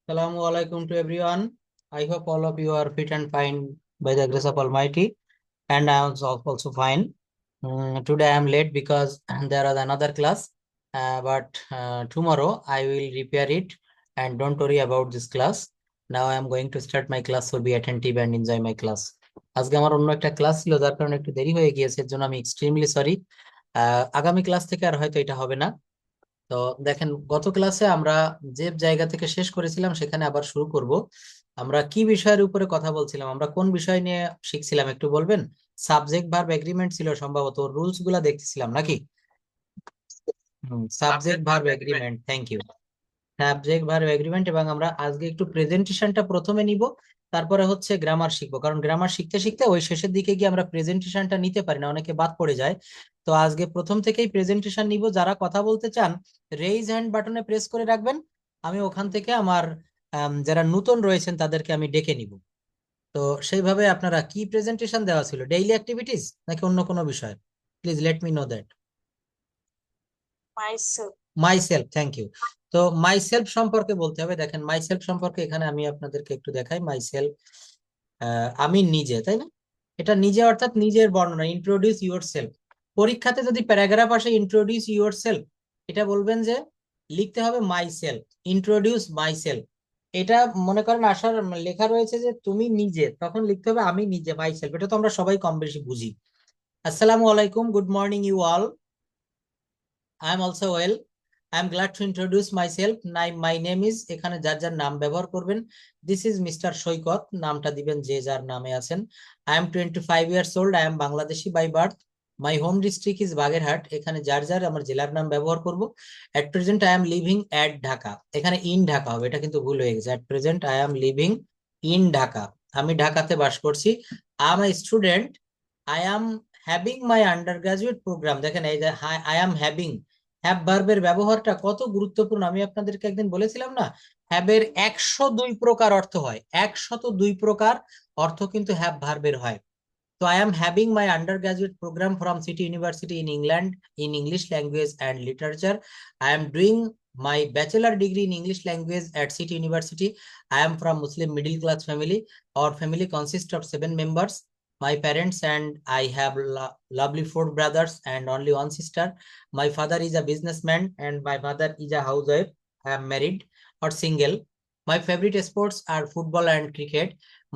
Assalamu alaikum to everyone. I hope all of you are fit and fine by the grace of Almighty, and I am also fine. Today I am late because there was another class, but tomorrow I will repair it, and don't worry about this class. Now I am going to start my class, so be attentive and enjoy my class. আজকে আমার অন্য একটা class ছিল, যার কারণে একটু দেরি হয়ে গিয়েছে, এর জন্য আমি এক্সট্রিমলি সরি। আগামী ক্লাস থেকে আর হয়তো এটা হবে না। তো দেখেন, গত ক্লাসে আমরা যে জায়গা থেকে শেষ করেছিলাম সেখানে আবার শুরু করব। আমরা কি বিষয়ের উপরে কথা বলছিলাম, আমরা কোন বিষয় নিয়ে শিখছিলাম একটু বলবেন? সাবজেক্ট ভার্ব এগ্রিমেন্ট ছিল সম্ভবত, রুলস গুলা দেখতেছিলাম নাকি? Subject verb agreement, thank you. Subject verb agreement, এবং আমরা আজকে একটু প্রেজেন্টেশনটা প্রথমে নিব, তারপরে হচ্ছে গ্রামার শিখবো, কারণ গ্রামার শিখতে শিখতে ওই শেষের দিকে গিয়ে আমরা প্রেজেন্টেশনটা নিতে পারি না, অনেকে বাদ পড়ে যায়। তো আজকে প্রথম থেকেই প্রেজেন্টেশন নিব। যারা কথা বলতে চান রেইজ হ্যান্ড বাটনে প্রেস করে রাখবেন, আমি ওখান থেকে আমার যারা নতুন রয়েছেন তাদেরকে আমি ডেকে নিব। তো সেইভাবে আপনারা কি প্রেজেন্টেশন দেওয়া ছিল, ডেইলি অ্যাক্টিভিটিস নাকি অন্য কোনো বিষয়? Please let me know that. myself. Myself, thank you. তো মাইসেলফ সম্পর্কে বলতে হবে। দেখেন, মাইসেলফ সম্পর্কে এখানে আমি আপনাদেরকে একটু দেখাই। মাইসেলফ, আমি নিজে, তাই না? এটা নিজে অর্থাৎ নিজের বর্ণনা, ইন্ট্রোডিউস ইউর সেলফ। পরীক্ষাতে যদি প্যারাগ্রাফ আসে ইন্ট্রোডিউস ইউর সেলফ, এটা বলবেন যে লিখতে হবে my self, introduce my self. এটা মনে করেন আসার লেখা রয়েছে যে তুমি নিজে, তখন লিখতে হবে আমি নিজে, মাই সেলফ। এটা তো আমরা সবাই কম বেশি বুঝি। আসসালামু আলাইকুম, good morning you all. I am also well. I am glad to introduce myself. My name is, এখানে যার যার নাম ব্যবহার করবেন। This is Mr. সৈকত, নামটা দিবেন যে যার নামে আছেন। I am 25 years old. I am Bangladeshi by birth. My home district is Bagerhat. এখানে যার যার আমার জেলার নাম ব্যবহার করব। At present I am living at Dhaka. এখানে ইন ঢাকা হবে, এটা কিন্তু ভুল হয়ে গেছে। At present I am living in Dhaka. আমি ঢাকাতে বাস করছি। I am a student. I am having my undergraduate program. দেখেন এই যে I am having, হ্যাভ ভার্বের ব্যবহারটা কত গুরুত্বপূর্ণ। আমি আপনাদেরকে একদিন বলেছিলাম না, হ্যাভের 102 প্রকার অর্থ হয়, 102 প্রকার অর্থ কিন্তু হ্যাভ ভার্বের হয়। তো I am having my undergraduate programme from City University in England in English language and literature. I am doing my bachelor degree in English language at City University. I am from Muslim middle class family. Our family consists of 7 members. My parents and I have lovely 4 brothers and only one sister. My father is a businessman and my mother is a housewife. I am married or single. My favorite sports are football and cricket.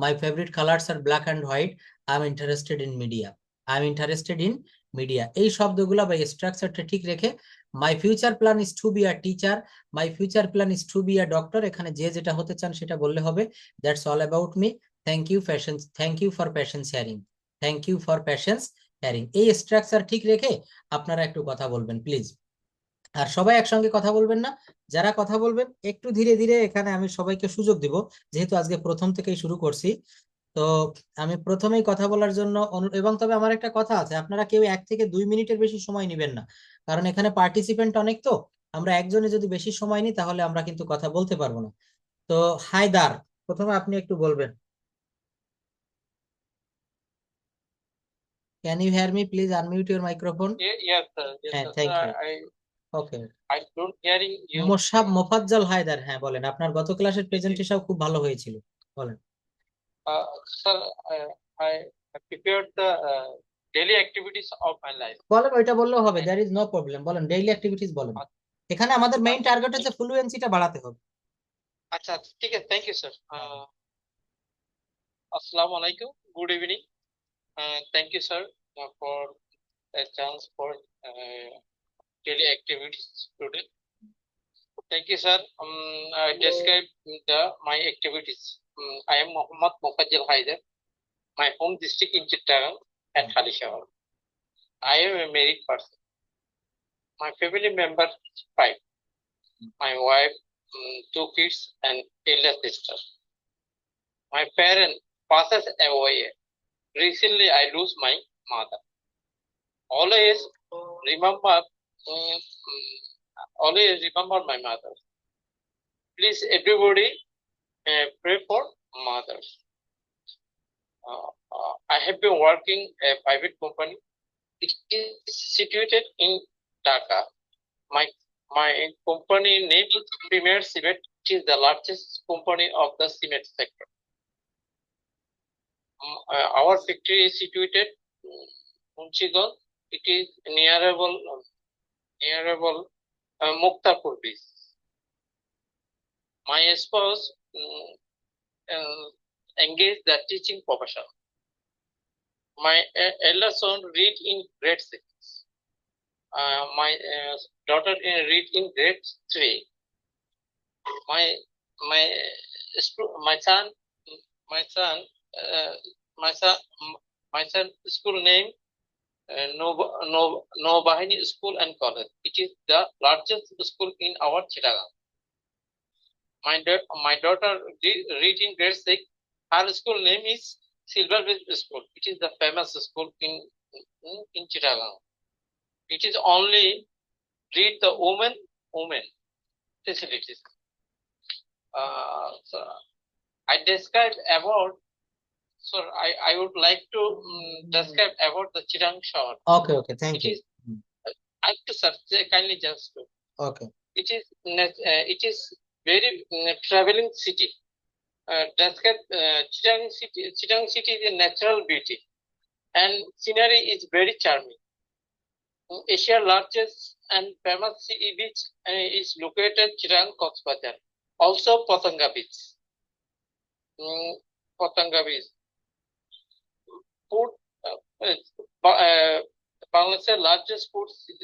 My favorite colors are black and white. I'm interested in media. I'm interested in media. এই শব্দগুলো বা স্ট্রাকচারটা ঠিক রেখে my future plan is to be a teacher, my future plan is to be a doctor, এখানে যে যেটা হতে চান সেটা বললে হবে। That's all about me. Thank you passion, thank you for passion sharing, thank you for passion sharing. এই structure ঠিক রেখে আপনারা একটু কথা বলবেন প্লিজ। আর সবাই একসঙ্গে কথা বলবেন না, যারা কথা বলবেন একটু ধীরে ধীরে, এখানে আমি সবাইকে সুযোগ দিব, যেহেতু আজকে প্রথম থেকেই শুরু করছি। তো আমি প্রথমেই কথা বলার জন্য এবং তবে আমার একটা কথা আছে, আপনারা কেউ 1 থেকে 2 মিনিটের বেশি সময় নেবেন না, কারণ এখানে পার্টিসিপেন্ট অনেক। তো আমরা একজনে যদি বেশি সময় নিই তাহলে আমরা কিন্তু কথা বলতে পারবো না। তো হায়দার, প্রথমে আপনি একটু বলবেন। Can you hear me? Please unmute your microphone. Yes, sir. Yes, হ্যাঁ, sir. Thank Sir, you. I okay. I don't hearing you. Mofazzal Haider, হ্যাঁ বলেন, আপনার গত ক্লাসের প্রেজেন্টেশন খুব ভালো হয়েছিল, বলেন। Sir, I prepared the daily activities of my life. বলেন, ওইটা বললেও হবে, দেয়ার ইজ নো প্রবলেম, বলেন ডেইলি অ্যাক্টিভিটিস বলেন। এখানে আমাদের মেইন টার্গেট হচ্ছে ফ্লুয়েন্সিটা বাড়াতে হবে। আচ্ছা, ঠিক আছে, thank you sir. Assalamu alaikum, good evening. Thank you sir for the chance for daily activities today. Thank you sir. I describe my activities. I am Muhammad Mofajjal Haider. My home district in Chittagong at Halishawar. I am a married person. My family members 5. My wife, 2 kids, and elder sister. My parent passes away. Recently, I lose my mother. Always remember, my mother. Please, everybody, pray for mothers. I have been working a private company. It is situated in Dhaka. My company name is Premier Cement, which is the largest company of the cement sector. Our factory is situated in Munchiganj. It is nearable Muktapur beach. My spouse engaged the teaching profession. My elder son read in grade 6. My daughter read in grade 3. My son school name Bahini School and College. It is the largest school in our Chittagong. My daughter read in grade 6. Her school name is Silver Beach School. It is the famous school in Chittagong. It is only read the women facilities. So I described about. So I would like to describe about the Chittagong shore. Okay, thank you. I have to search kindly just. Okay. It is very traveling city. Describe Chittagong city is a natural beauty, and scenery is very charming. Asia's largest and famous sea beach is located Chittagong Coxbazar. Also Potanga Beach. Food. Bangladesh's largest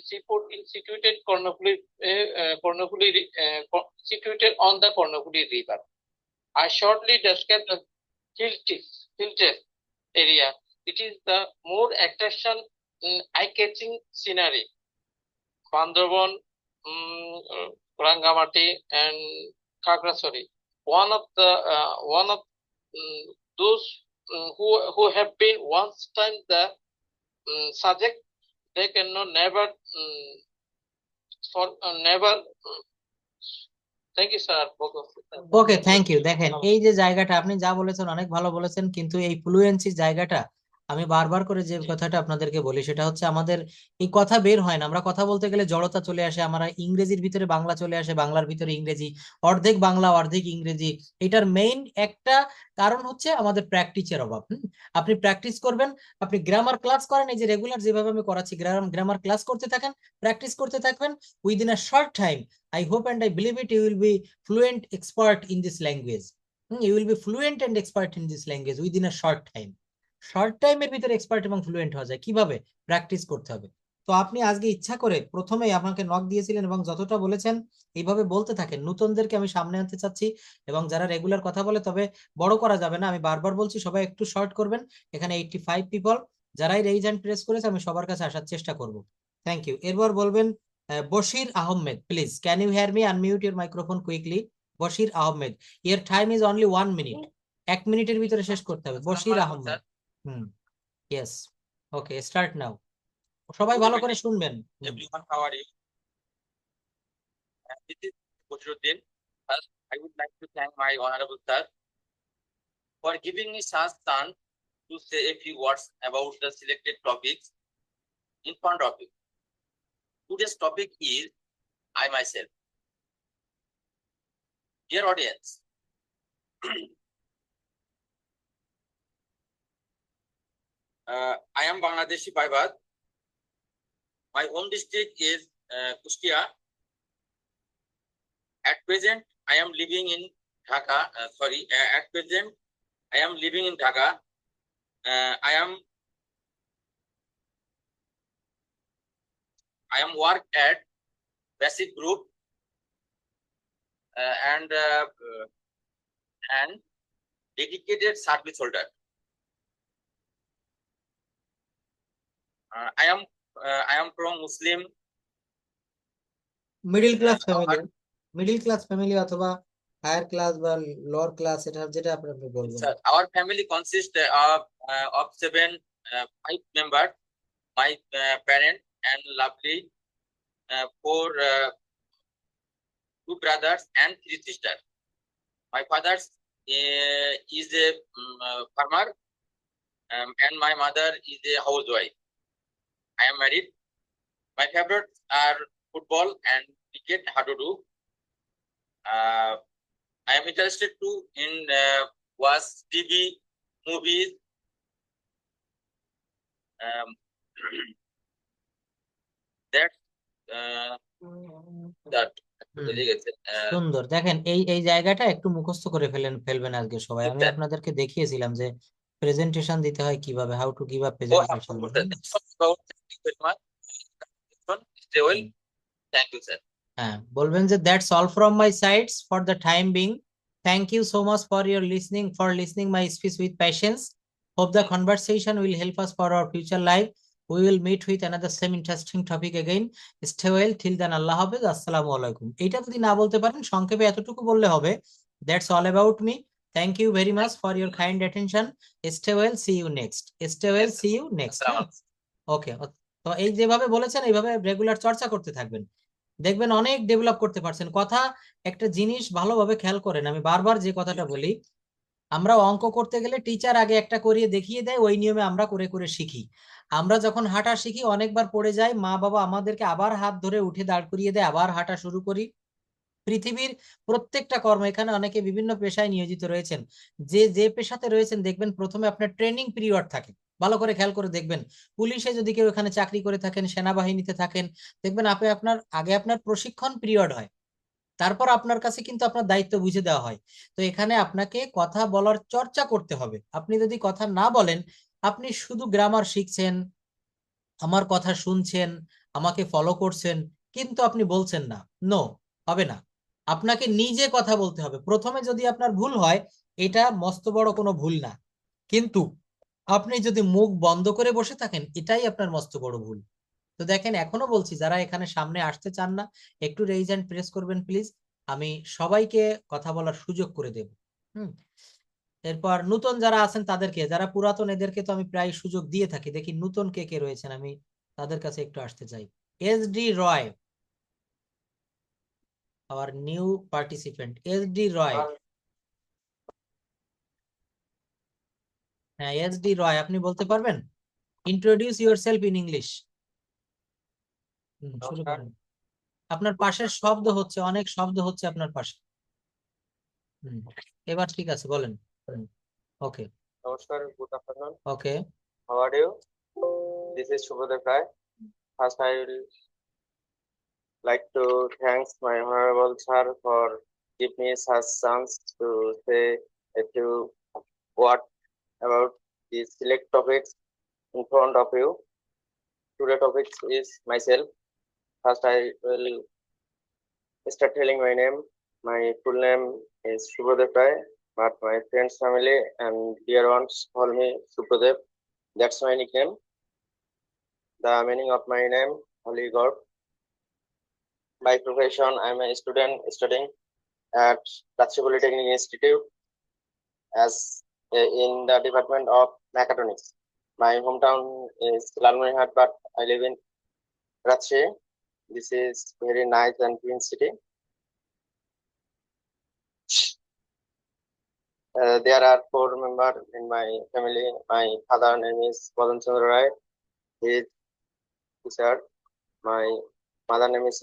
seaport is situated situated on the Kornopuli River. I shortly describe the Hiltis area. It is the more attraction, eye-catching scenery. Bandarbon, Rangamati, and Khagrasari. One of those who have been once time the subject, they cannot never Thank you, sir. Okay, thank you. দেখেন এই যে জায়গাটা আপনি যা বলেছেন অনেক ভালো বলেছেন, কিন্তু এই ফ্লুয়েন্সি জায়গাটা আমি বারবার করে যে কথাটা আপনাদেরকে বলি সেটা হচ্ছে আমাদের এই কথা বের হয় না। আমরা কথা বলতে গেলে জড়তা চলে আসে, আমরা ইংরেজির ভিতরে বাংলা চলে আসে, বাংলার ভিতরে ইংরেজি, অর্ধেক বাংলা অর্ধেক ইংরেজি। এটার মেইন একটা কারণ হচ্ছে আমাদের প্র্যাকটিসের অভাব। আপনি প্র্যাকটিস করবেন, আপনি গ্রামার ক্লাস করেন, এই যে রেগুলার যেভাবে আমি করাচ্ছি গ্রামার ক্লাস করতে থাকেন, প্র্যাকটিস করতে থাকবেন, within a short time I hope and I believe it, you will be fluent expert in this language. You will be fluent and expert in this language within a short time. Short টাইমের ভিতরে expert এবং fluent হওয়া যায় কিভাবে? Practice করতে হবে। তো আপনি আজকে ইচ্ছা করে প্রথমেই আপনাকে নক দিয়েছিলেন এবং যতটা বলেছেন এইভাবে বলতে থাকেন। নতুনদেরকে আমি সামনে আনতে চাচ্ছি এবং যারা রেগুলার কথা বলে, তবে বড় করা যাবে না, আমি বারবার বলছি সবাই একটু শর্ট করবেন। এখানে 85 পিপল যারাই রেইজ হ্যান্ড প্রেস করেছে আমি সবার কাছে আসার চেষ্টা করব। Thank you. এরপর বলবেন Bashir Ahmed, please can you hear me? Unmute your microphone quickly. Bashir Ahmed, your time is only 1 minute. 1 মিনিটের ভিতরে শেষ করতে হবে। Bashir Ahmed, yes, okay, start now. সবাই ভালো করে শুনবেন। Everyone, how are you? This is Bashruddin. First, I would like to thank my honorable sir for giving me such chance to say a few words about the selected topics in front of you. Today's topic is I myself. Dear audience, I am Bangladeshi by birth. My home district is Kustia. At present, I am living in Dhaka. At present, I am living in Dhaka. I am work at Basic Group and dedicated service holder. I am from Muslim middle class family অথবা higher class বা lower class, এটা যেটা আপনি বলবেন। Sir, our family consists of 5 members. My parent and lovely 2 brothers and 3 sisters. My father is a farmer and my mother is a housewife. I am married. My favorites are football and cricket, how to do. I am interested to in watch TV, movies. Um, that that হুম, গেছে সুন্দর। দেখেন এই এই জায়গাটা একটু মুখস্থ করে ফেলবেন আজকে সবাই। আমি আপনাদেরকে দেখিয়েছিলাম যে প্রেজেন্টেশন দিতে হয় কিভাবে, how to give a presentation. stay well. Thank you, sir. হ্যাঁ, বলবেন যে that's all from my sides for the time being. Thank you so much for your listening my speech with patience. Hope the conversation will help us for our future life. We will meet with another same interesting topic again. Stay well till then. আল্লাহ হাফেজ, আসসালামু আলাইকুম। এইটা যদি না বলতে পারেন সংক্ষেপে এতটুকু বললে হবে, that's all about me. Thank you very much for your kind attention. Stay well, see you next. Stay well, see you next. ওকে, তো এই যেভাবে বলেছেন এইভাবে রেগুলার চর্চা করতে থাকবেন, দেখবেন অনেক ডেভেলপ করতে পারছেন। কথা একটা জিনিস ভালোভাবে খেয়াল করেন, আমি বারবার যে কথাটা বলি, আমরা অঙ্ক করতে গেলে টিচার আগে একটা করিয়ে দেখিয়ে দেয়, ওই নিয়মে আমরা করে করে শিখি। আমরা যখন হাঁটা শিখি অনেকবার পড়ে যাই, মা বাবা আমাদেরকে আবার হাত ধরে উঠে দাঁড় করিয়ে দেয়, আবার হাঁটা শুরু করি। পৃথিবীর প্রত্যেকটা কর্ম, এখানে অনেকে বিভিন্ন পেশায় নিয়োজিত রয়েছেন, যে যে পেশাতে রয়েছেন দেখবেন প্রথমে আপনার ট্রেনিং পিরিয়ড থাকে। ভালো করে খেয়াল করে দেখবেন, পুলিশে যদি কেউ এখানে চাকরি করে থাকেন, সেনাবাহিনীতে থাকেন, দেখবেন আপনার প্রশিক্ষণ পিরিয়ড হয়, তারপর আপনার কাছে কিন্তু আপনার দায়িত্ব বুঝে দেওয়া হয়। তো এখানে আপনাকে কথা বলার চর্চা করতে হবে। আপনি যদি কথা না বলেন, আপনি শুধু গ্রামার শিখছেন, আমার কথা শুনছেন, আমাকে ফলো করছেন, কিন্তু আপনি বলছেন না, নো, হবে না। আপনাকে নিজে কথা বলতে হবে। প্রথমে যদি আপনার ভুল হয়, এটা মস্ত বড় কোনো ভুল না, কিন্তু আপনি যদি মুখ বন্ধ করে বসে থাকেন, এটাই আপনার মস্ত বড় ভুল। তো দেখেন, এখনো বলছি, যারা এখানে সামনে আসতে চান না, একটু রেইজ হ্যান্ড প্রেস করবেন প্লিজ, আমি সবাইকে কথা বলার সুযোগ করে দেব। হুম, এরপর নতুন যারা আছেন তাদেরকে, যারা পুরাতন এদেরকে তো আমি প্রায় সুযোগ দিয়ে থাকি, দেখি নতুন কে কে রয়েছেন, আমি তাদের কাছে একটু আসতে চাই। SD Roy, our new participant, SD রয়। হ্যাঁ, SD রয়, আপনি বলতে পারবেন? Introduce yourself in English. শুরু করেন। আপনার পাশের শব্দ হচ্ছে, অনেক শব্দ হচ্ছে আপনার পাশে। এবার ঠিক আছে, বলেন। ওকে। Namaskar, good afternoon. Okay. How are you? This is Shubhadev Rai. First, I will like to thank my honorable sir for giving me such chance to say a few words about the select topics in front of you. Today's topic is myself. First, I will start telling my name. My full name is Shubhadev Rai, but my friends, family, and dear ones call me Shubhadev. That's my nickname. The meaning of my name, Holy God. By profession, I'm a student studying at Ratchi Polytechnic Institute as in the Department of Mechatronics. My hometown is Lalmonirhat, but I live in Ratchi. This is very nice and clean city. There are 4 members in my family. My father name is Madan Chandra Rai. He is teacher. My mother name is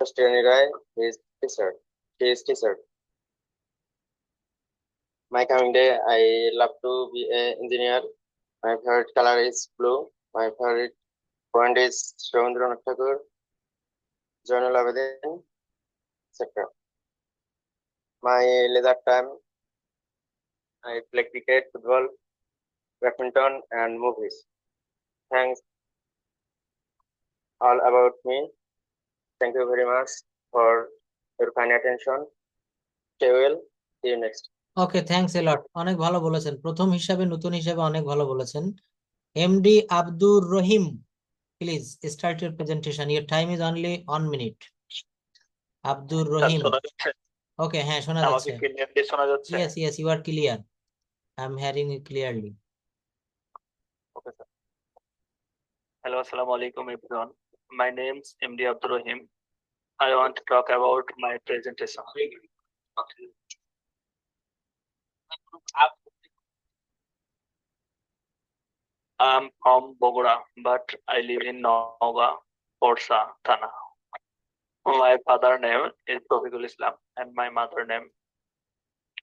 Kristini Rai. He is teacher. She is teacher. My coming day, I love to be an engineer. My favorite color is blue. My favorite point is Rabindranath Tagore, Zainul Abidin, etc. My leisure time, I play cricket, football, badminton, and movies. Thanks all about me. Thank you very much for your kind attention. Stay well. See you next. Okay, thanks a lot. অনেক ভালো বলেছেন, প্রথম হিসাবে, নতুন হিসাবে অনেক ভালো বলেছেন। MD Abdur Rahim, please start your presentation, your time is only 1 minute. Abdur Rahim. Okay, হ্যাঁ শোনা যাচ্ছে। আমাকে ক্লিয়ারলি শোনা যাচ্ছে? Yes yes, you are clear, I am hearing you clearly. Okay sir. Hello, assalamu alaikum everyone. My name's MD Abdur Rahim. I want to talk about my presentation. I'm from Bogora, but I live in Noga, Orsa, Thana. My father name is Tawfiqul Islam and my mother name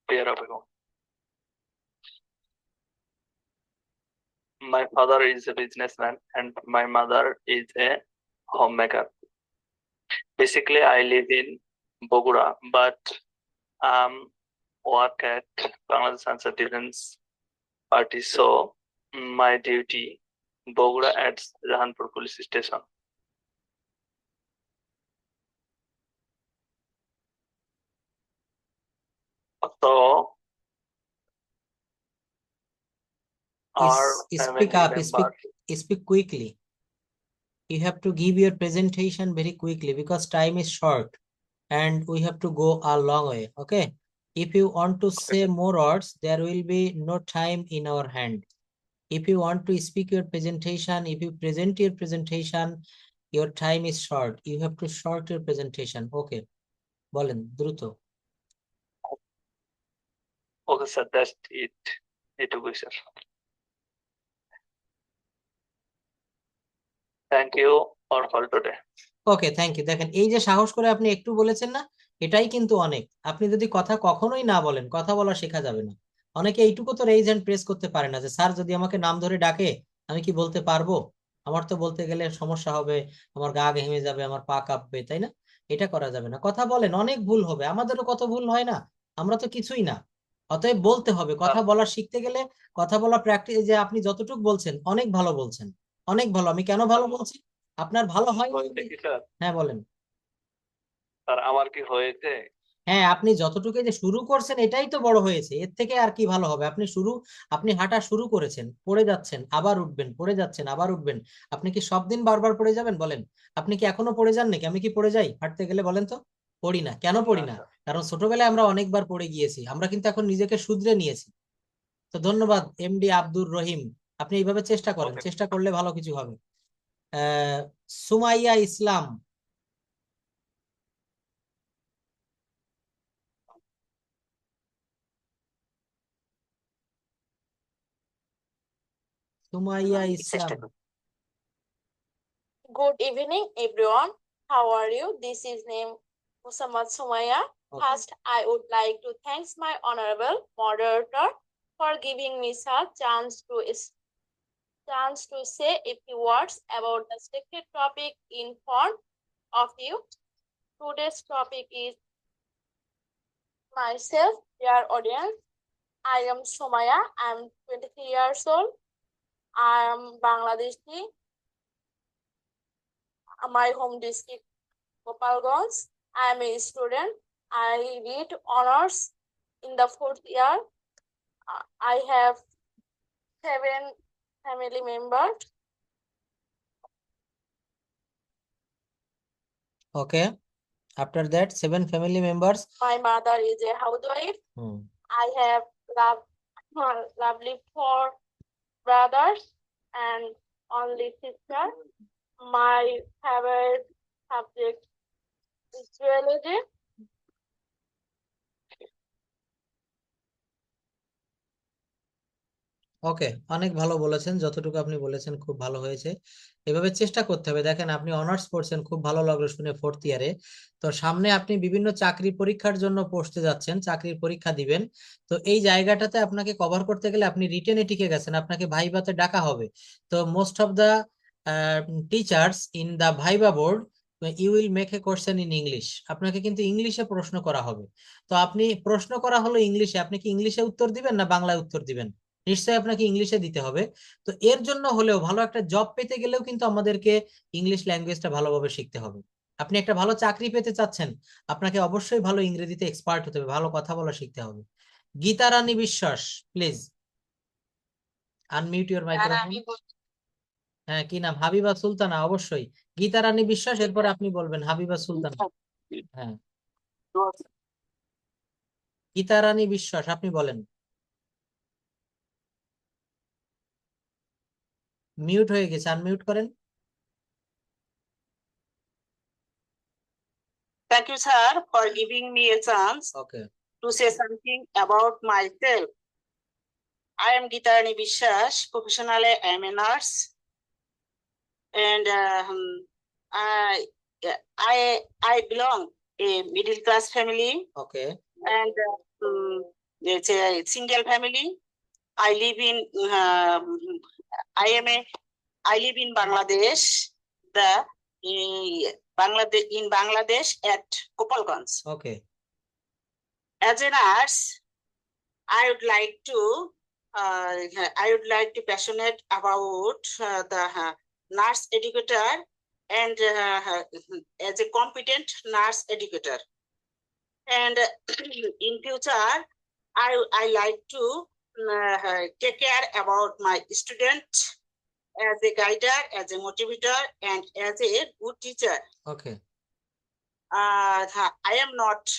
Priya Begum. My father is a businessman and my mother is a homemaker. Basically, I live in Bogura, but work at Bangladesh Answer Defense Party. So my duty Bogura at Jahanpur Police Station. So our Speak family up, members. speak quickly. You have to give your presentation very quickly because time is short and we have to go a long way. Okay. If you want to say more words, there will be no time in our hand. If you want to speak your presentation, if you present your presentation, your time is short. You have to short your presentation. Okay. বলেন দ্রুত। Okay, sir, that's it. এটুকুই sir. Thank you for today. Okay, thank you. দেখেন এই যে সাহস করে আপনি একটু বলেছেন না, এটাই কিন্তু অনেক। আপনি যদি কথা কখনোই না বলেন, কথা বলা শেখা যাবে না। অনেকে এইটুকু তো রেইজ হ্যান্ড প্রেস করতে পারে না যে স্যার যদি আমাকে নাম ধরে ডাকে আমি কি বলতে পারবো? আমার তো বলতে গেলে সমস্যা হবে, আমার গা ঘেমে যাবে, আমার পা কাঁপবে, তাই না? এটা করা যাবে না। কথা বলেন, অনেক ভুল হবে, আমাদেরও কত ভুল হয় না, আমরা তো কিছুই না। অতএব বলতে হবে। কথা বলা শিখতে গেলে কথা বলা প্র্যাকটিস, যে আপনি যতটুকু বলছেন অনেক ভালো বলছেন, অনেক ভালো। আমি কেন ভালো বলছি? আপনার ভালো হয়। হ্যাঁ বলেন। স্যার আমার কি হয়েছে? হ্যাঁ, আপনি যতটুকু যে শুরু করছেন এটাই তো বড় হয়েছে, এর থেকে আর কি ভালো হবে? আপনি হাঁটা শুরু করেছেন, পড়ে যাচ্ছেন, আবার উঠবেন, পড়ে যাচ্ছেন, আবার উঠবেন। আপনি কি সব দিন বারবার পড়ে যাবেন? বলেন। আপনি কি এখনো পড়ে যান নাকি? আমি কি পড়ে যাই হাঁটতে গেলে? বলেন তো। পড়ি না। কেন পড়ি না? কারণ ছোটবেলায় আমরা অনেকবার পড়ে গিয়েছি, আমরা কিন্তু এখন নিজেকে শুধরে নিয়েছি। তো ধন্যবাদ এমডি আব্দুর রহিম। আপনি এইভাবে চেষ্টা করেন, চেষ্টা করলে ভালো কিছু হবে। সুমাইয়া ইসলাম। সুমাইয়া ইসলাম। Good evening, everyone. How are you? This is name Muhammad Sumaya. Okay. First, I would like to thank my honorable moderator for giving me such chance to say a few words about the selected topic in front of you. Today's topic is myself, dear audience. I am Sumaya. I am 23 years old. I am Bangladeshi. My home district Gopalganj. I am a student. I read honors in the 4th year. I have 7 family members. Okay. After that, 7 family members. My mother is a housewife. Hmm. I have lovely 4 brothers and only sister. My favorite subject is geology. ওকে, অনেক ভালো বলেছেন। যতটুকু আপনি বলেছেন খুব ভালো হয়েছে। এভাবে চেষ্টা করতে হবে। দেখেন আপনি অনার্স পড়ছেন, খুব ভালো লাগলো শুনে 4th ইয়ারে। তো সামনে আপনি বিভিন্ন চাকরি পরীক্ষার জন্য বসতে যাচ্ছেন, চাকরির পরীক্ষা দিবেন। তো এই জায়গাটাতে আপনাকে কভার করতে গেলে আপনি রিটেনে টিকে গেছেন, আপনাকে ভাইভাতে ডাকা হবে। তো most of the teachers in the viva board you will make a question in English. আপনাকে কিন্তু ইংলিশে প্রশ্ন করা হবে। তো আপনি প্রশ্ন করা হলো ইংলিশে, আপনি কি ইংলিশে উত্তর দিবেন না বাংলায় উত্তর দিবেন? নিশ্চয়ই আপনাকে ইংলিশে দিতে হবে। তো এর জন্য হলেও, ভালো একটা জব পেতে গেলেও কিন্তু আমাদেরকে ইংলিশ ল্যাঙ্গুয়েজটা ভালোভাবে শিখতে হবে। আপনি একটা ভালো চাকরি পেতে চাচ্ছেন, আপনাকে অবশ্যই ভালো ইংরেজিতে এক্সপার্ট হতে হবে, ভালো কথা বলা শিখতে হবে। গীতা রানী বিশ্বাস, প্লিজ আনমিউট ইউর মাইক্রোফোন। হ্যাঁ, কি নাম? হাবিবা সুলতানা। অবশ্যই গীতা রানী বিশ্বাস, এরপরে আপনি বলবেন হাবিবা সুলতানা। হ্যাঁ, গীতা রানী বিশ্বাস, আপনি বলেন। মিউট হয়ে গেছে, আনমিউট করেন। Thank you, sir, for giving me a chance okay. to say something about myself. I am Geeta Rani Bishwas. Professionally, I am a nurse. And I belong a middle class family, Okay. and it's a single family. I live in I live in Bangladesh. In Bangladesh at Gopalganj. Okay. As a nurse, I would like to passionate about the nurse educator and as a competent nurse educator. And in future, I like to take care about my student as a guider, as a motivator, and as a good teacher. Okay. I am not,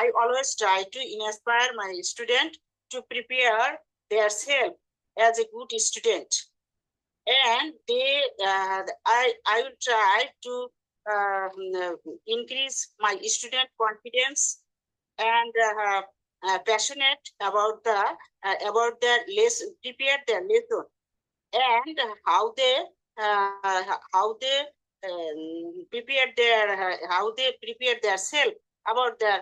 I always try to inspire my student to prepare themselves as a good student. And I will try to increase my student confidence and passionate about their lesson, prepare their lesson, and how they prepare themselves about the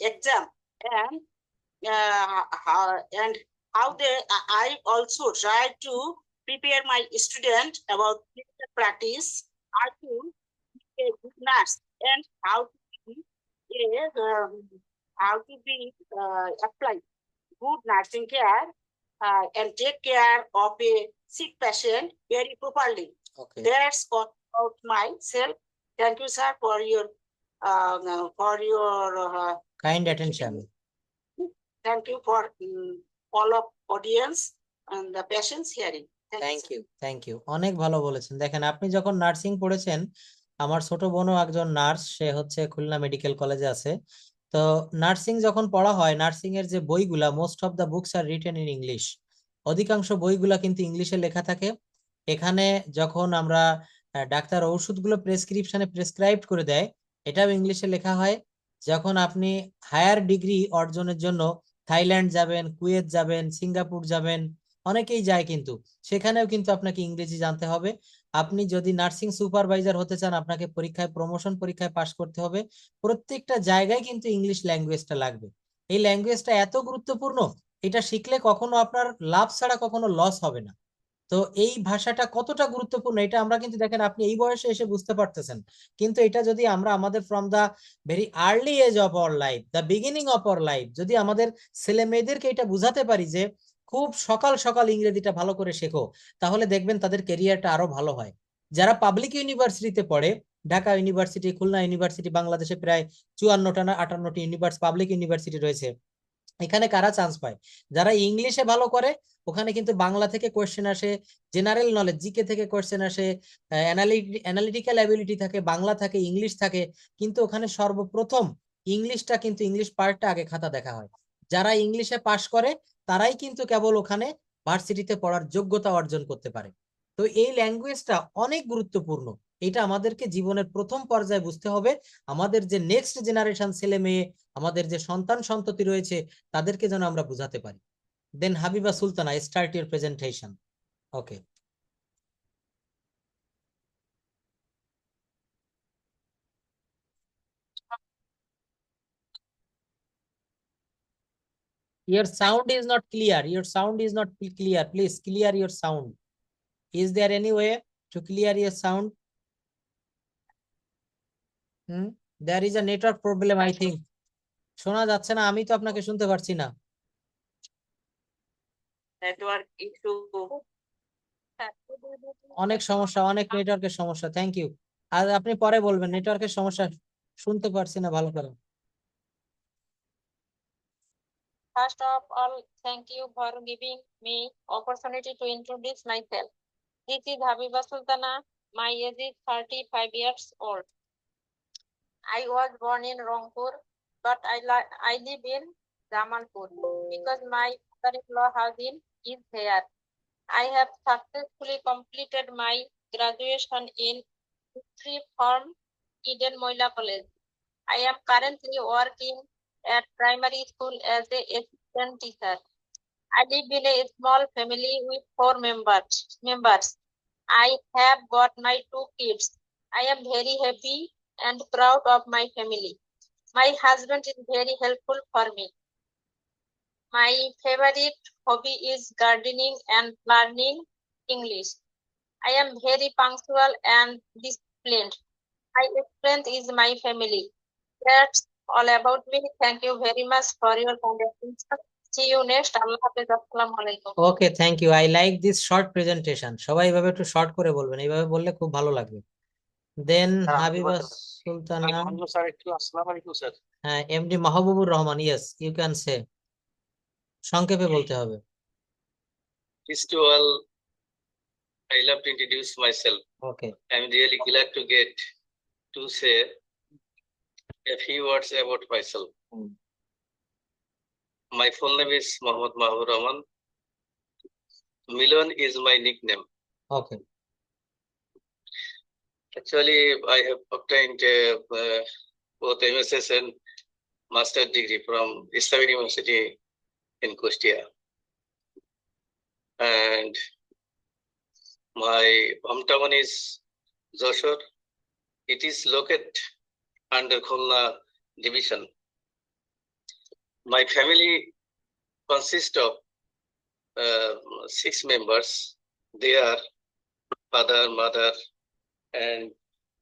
exam, and I also try to prepare my student about clinical practice, how to be a good nurse, and how to be apply good nursing care and take care of a sick patient very properly. Okay. That's all about myself. Thank you, sir, for your Kind attention. thank you for all of audience and the patience hearing. Thank you, thank you. অনেক ভালো বলেছেন। দেখেন, আপনি যখন nursing পড়েছেন, আমার ছোট বোনও একজন নার্স, সে হচ্ছে খুলনা মেডিকেল কলেজে আছে। তো নার্সিং যখন পড়া হয়, নার্সিং এর যে বইগুলা, most of the books are written in English. অধিকাংশ বইগুলা কিন্তু ইংলিশে লেখা থাকে। এখানে যখন আমরা ডাক্তার ওষুধগুলো প্রেসক্রিপশনে প্রেসক্রাইব করে দেয়, এটাও ইংলিশে লেখা হয়। যখন আপনি হায়ার ডিগ্রি অর্জনের জন্য থাইল্যান্ড যাবেন, কুয়েত যাবেন, সিঙ্গাপুর যাবেন, অনেকেই যায়, কিন্তু সেখানেও কিন্তু আপনাকে ইংরেজি জানতে হবে। আপনি যদি নার্সিং সুপারভাইজার হতে চান, আপনাকে পরীক্ষায় প্রমোশন পরীক্ষায় পাশ করতে হবে। প্রত্যেকটা জায়গায় কিন্তু ইংলিশ ল্যাঙ্গুয়েজটা লাগবে। এই ল্যাঙ্গুয়েজটা এত গুরুত্বপূর্ণ, এটা শিখলে কখনো আপনার লাভ ছাড়া কখনো লস হবে না। তো এই ভাষাটা কতটা গুরুত্বপূর্ণ, এটা আমরা কিন্তু দেখেন, আপনি এই বয়সে এসে বুঝতে পারতেছেন, কিন্তু এটা যদি আমরা আমাদের from the very early age of our life, the beginning of our life, যদি আমাদের ছেলে মেয়েদেরকে এটা বুঝাতে পারি যে খুব সকাল সকাল ইংরেজিটা ভালো করে শেখো, তাহলে দেখবেন তাদের ক্যারিয়ারটা আরো ভালো হয়। যারা পাবলিক ইউনিভার্সিটিতে পড়ে, ঢাকা ইউনিভার্সিটি, খুলনা ইউনিভার্সিটি, বাংলাদেশে প্রায় 54টা না 58টি পাবলিক ইউনিভার্সিটি রয়েছে, এখানে কারা চান্স পায়? যারা ইংলিশে ভালো করে, ওখানে কিন্তু বাংলা থেকে কোয়েশ্চেন আসে, জেনারেল নলেজ জিকে থেকে কোয়েশ্চেন আসে, অ্যানালিটিক্যাল অ্যাবিলিটি থাকে, বাংলা থাকে, ইংলিশ থাকে, কিন্তু ওখানে সর্বপ্রথম ইংলিশটা কিন্তু ইংলিশ পার্টটা আগে খাতা দেখা হয়। যারা ইংলিশে পাশ করে তারাই কিন্তু কেবল ওখানে ভার্সিটিতে পড়ার যোগ্যতা অর্জন করতে পারে। তো এই ল্যাঙ্গুয়েজটা অনেক গুরুত্বপূর্ণ, এটা আমাদেরকে জীবনের প্রথম পর্যায়ে বুঝতে হবে। আমাদের যে নেক্সট জেনারেশন ছেলে মেয়ে, আমাদের যে সন্তান সন্ততি রয়েছে, তাদেরকে যেন আমরা বুঝাতে পারি। Then Habiba Sultana, start your presentation. Okay. Your sound is not clear. Your sound is not clear. Please clear your sound. Is there any way to clear your sound? There is a network problem, I think. শোনা যাচ্ছে না, আমি তো আপনাকে শুনতে পারছি না। Network issue, অনেক সমস্যা, অনেক নেটওয়ার্কের সমস্যা। Thank you. আর আপনি পরে বলবেন, নেটওয়ার্কের সমস্যা, শুনতে পারছি না ভালো করে। First of all, thank you for giving me opportunity to introduce myself. This is Habiba Sultana. My age is 35 years old. I was born in Rangpur, but I live in Jamalpur because my mother-in-law is here. I have successfully completed my graduation in history from Eden Moila College. I am currently working at primary school as a assistant teacher. I live in a small family with 4 members. I have got my 2 kids. I am very happy and proud of my family. My husband is very helpful for me. My favorite hobby is gardening and learning English. I am very punctual and disciplined. My strength is my family. That's all about me. Thank you very much for your kind attention. See you next. Allah Hafiz. Assalamu alaikum. Okay, thank you. I like this short presentation. সবাই এইভাবে একটু short করে বলবেন, এইভাবে বললে খুব ভালো লাগবে। দেন হাবিবা সুলতানা, স্যার একটু আসসালামু আলাইকুম স্যার। হ্যাঁ, MD Mahbubur Rahman, yes you can say. সংক্ষেপে বলতে হবে। Peace to all. I love to introduce myself. Okay, I'm really glad to get to say a few words about myself. My full name is Mohammad Mahbub Rahman. Milan is my nickname. Okay, Actually, I have obtained both MSS and master's degree from Islamic University in Kustia. And my hometown is Joshor. It is located under Khulna division. My family consists of 6 members. They are father, mother, and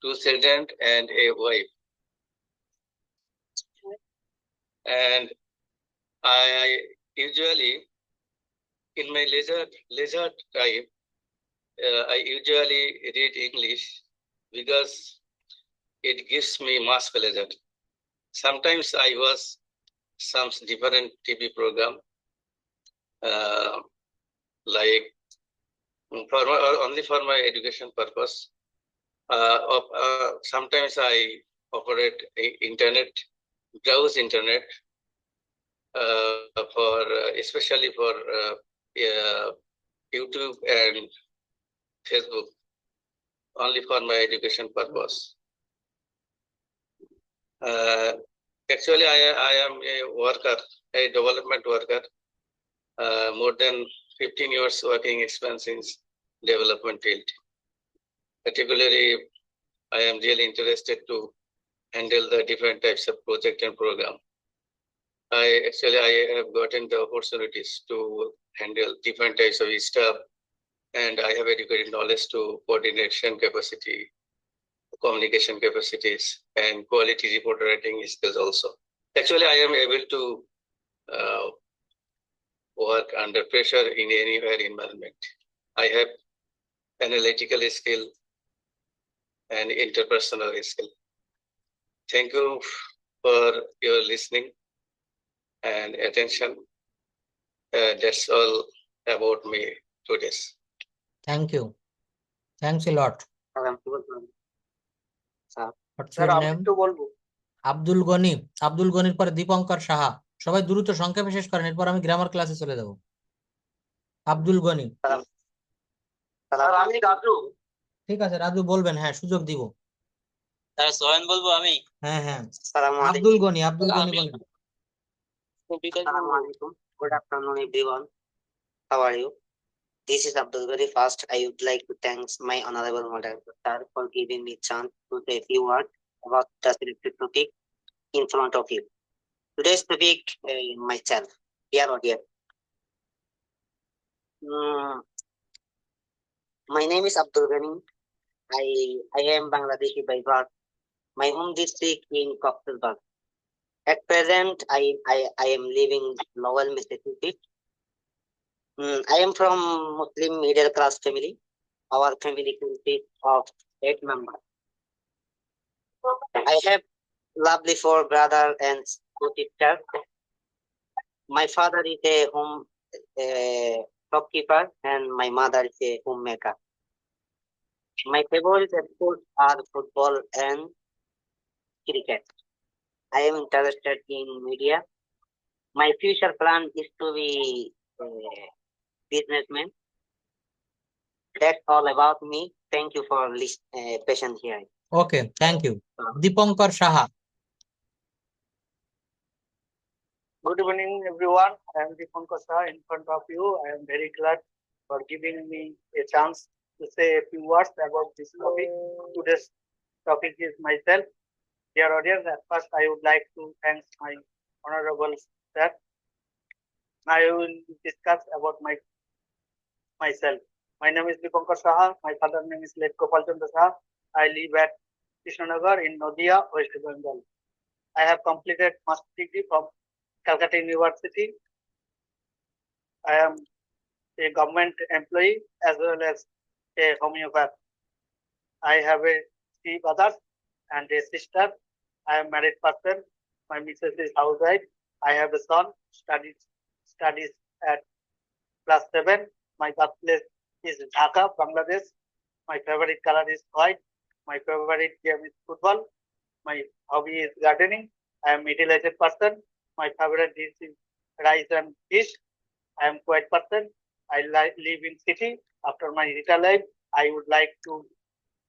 2 children and a wife. And I usually, in my leisure time, I usually read English because it gives me much pleasure. Sometimes I watch some different TV program, like only for my education purpose. Sometimes I operate internet, browse internet for especially for YouTube and Facebook, only for my education purpose. Actually, I am a worker, a development worker. More than 15 years working experience in development field. Particularly, I am really interested to handle the different types of project and program. I have gotten the opportunities to handle different types of stuff, and I have adequate knowledge to coordination capacity, communication capacities, and quality report writing skills also. Actually, I am able to work under pressure in anywhere environment. I have analytical skill and interpersonal skill. Thank you for your listening and attention. That's all about me today. Thank you, thanks a lot. What's sir your আমি name? একটু বলবো। আব্দুল গনি। আব্দুল গনির পরে দীপঙ্কর সাহা। সবাই দ্রুত সংক্ষেপে শেষ করেন, এরপর আমি গ্রামার ক্লাসে চলে যাব। আব্দুল গনি। স্যার আমি রাজু। ঠিক আছে, রাজু বলবেন, হ্যাঁ সুযোগ দিব। স্যার সোহেন বলবো আমি। হ্যাঁ হ্যাঁ, আসসালামু আব্দুল গনি, আব্দুল গনি বলেন। Assalamu alaikum. Good afternoon, everyone. How are you? This is Abdul Ghani. First, I would like to thank my honorable moderator sir for giving me chance to say a few words about the selected topic in front of you. Today's topic, myself, dear audience. My name is Abdul Ghani. I am Bangladeshi by birth. My home district in Coxsbazar. At present, I am living in Lowell, Mississippi. I am from Muslim middle class family. Our family consists of 8 members. I have lovely 4 brothers and 2 sisters. My father is a home shopkeeper and my mother is a homemaker. My favorite sports are football and cricket. I am interested in media. My future plan is to be a businessman. That's all about me. Thank you for patient hearing. Okay, thank you. Dipankar Saha. Good evening, everyone. I am Dipankar Shah in front of you. I am very glad for giving me a chance to say a few words about this topic. Today's topic is myself. Dear audience, at first I would like to thank my honorable sir. I will discuss about myself. My name is Dipankar Saha. My father's name is Late Gopal Chandra Saha. I live at Krishnanagar in Nadia, West Bengal. I have completed master's degree from Calcutta University. I am a government employee as well as a homeopath. I have a 3 brothers and a sister. I am married person. My missus is housewife. I have a son, studies at class 7. My birthplace is Dhaka, Bangladesh. My favorite color is white. My favorite game is football. My hobby is gardening. I am middle-aged person. My favorite dish is rice and fish. I am quiet person. I live in city. After my retired life, I would like to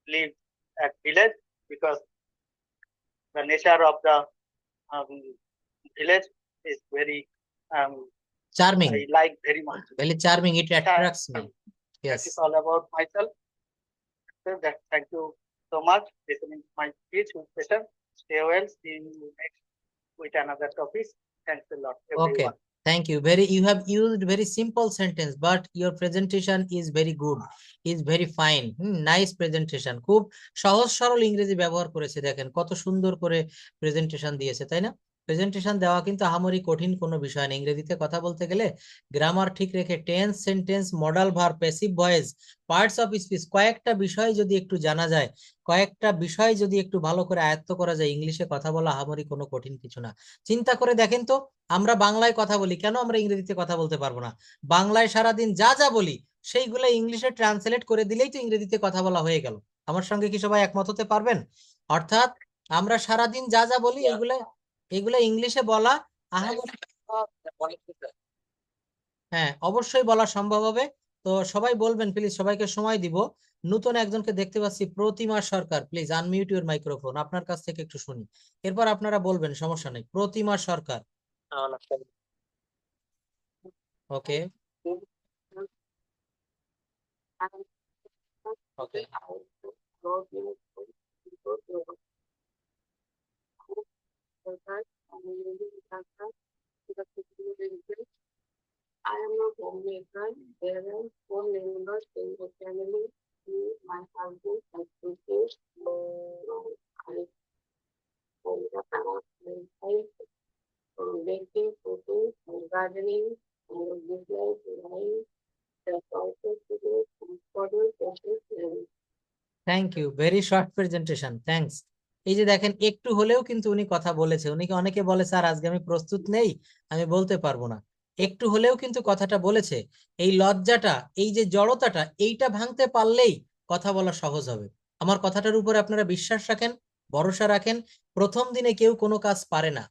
live at village because the nature of the village is very Charming, I like very much. very charming. It attracts me. That is Yes. all about myself. So thank you so much listening to my speech with patience. Stay well. See you next with another topic. Thanks a lot, Okay. everyone. Thank you. You have used very simple sentence, but your presentation is very good, is very fine. Nice presentation. খুব সহজ সরল ইংরেজি ব্যবহার করেছে, দেখেন কত সুন্দর করে প্রেজেন্টেশন দিয়েছে, তাই না? প্রেজেন্টেশন দেওয়া কিন্তু আহামরি কঠিন কোনো বিষয় না। ইংরেজিতে কথা বলতে গেলে গ্রামার ঠিক রেখে tense, sentence, modal verb, passive voice, parts of speech কয়েকটা বিষয় যদি একটু জানা যায়, কয়েকটা বিষয় যদি একটু ভালো করে আয়ত্ত করা যায়, ইংলিশে কথা বলা আহামরি কোনো কঠিন কিছু না। চিন্তা করে দেখেন তো, আমরা বাংলায় কথা বলি, কেন আমরা ইংরেজিতে কথা বলতে পারবো না? বাংলায় সারাদিন যা যা বলি সেইগুলো ইংলিশে ট্রান্সলেট করে দিলেই তো ইংরেজিতে কথা বলা হয়ে গেল। আমার সঙ্গে কি সবাই একমত হতে পারবেন? অর্থাৎ আমরা সারাদিন যা যা বলি এগুলো ইংলিশে বলা আহামরি, হ্যাঁ অবশ্যই বলা সম্ভব হবে। তো সবাই বলবেন প্লিজ, সবাইকে সময় দিব। নতুন একজনকে দেখতে পাচ্ছি, প্রতিমা সরকার, প্লিজ আনমিউট ইউর মাইক্রোফোন, আপনার কাছ থেকে একটু শুনি, এরপর আপনারা বলবেন, সমস্যা নেই। প্রতিমা সরকার, ওকে ওকে I am a homemaker. There are 4 members in the family. Me, my husband, and 2 kids. I end up about my life from baking, cooking, and gardening, and business, line, the process to do, transporting, process, and thank you, very short presentation, thanks. এই যে দেখেন একটু হলেও কিন্তু উনি কথা বলেছে। অনেকে বলে স্যার আজকে আমি প্রস্তুত নেই, আমি বলতে পারবো না। একটু হলেও কিন্তু কথাটা বলেছে। এই লজ্জাটা, এই যে জড়তাটা, এইটা ভাঙতে পারলেই কথা বলা সহজ হবে। আমার কথাটার উপরে আপনারা বিশ্বাস রাখেন, ভরসা রাখেন। প্রথম দিনে কেউ কোনো কাজ পারে না।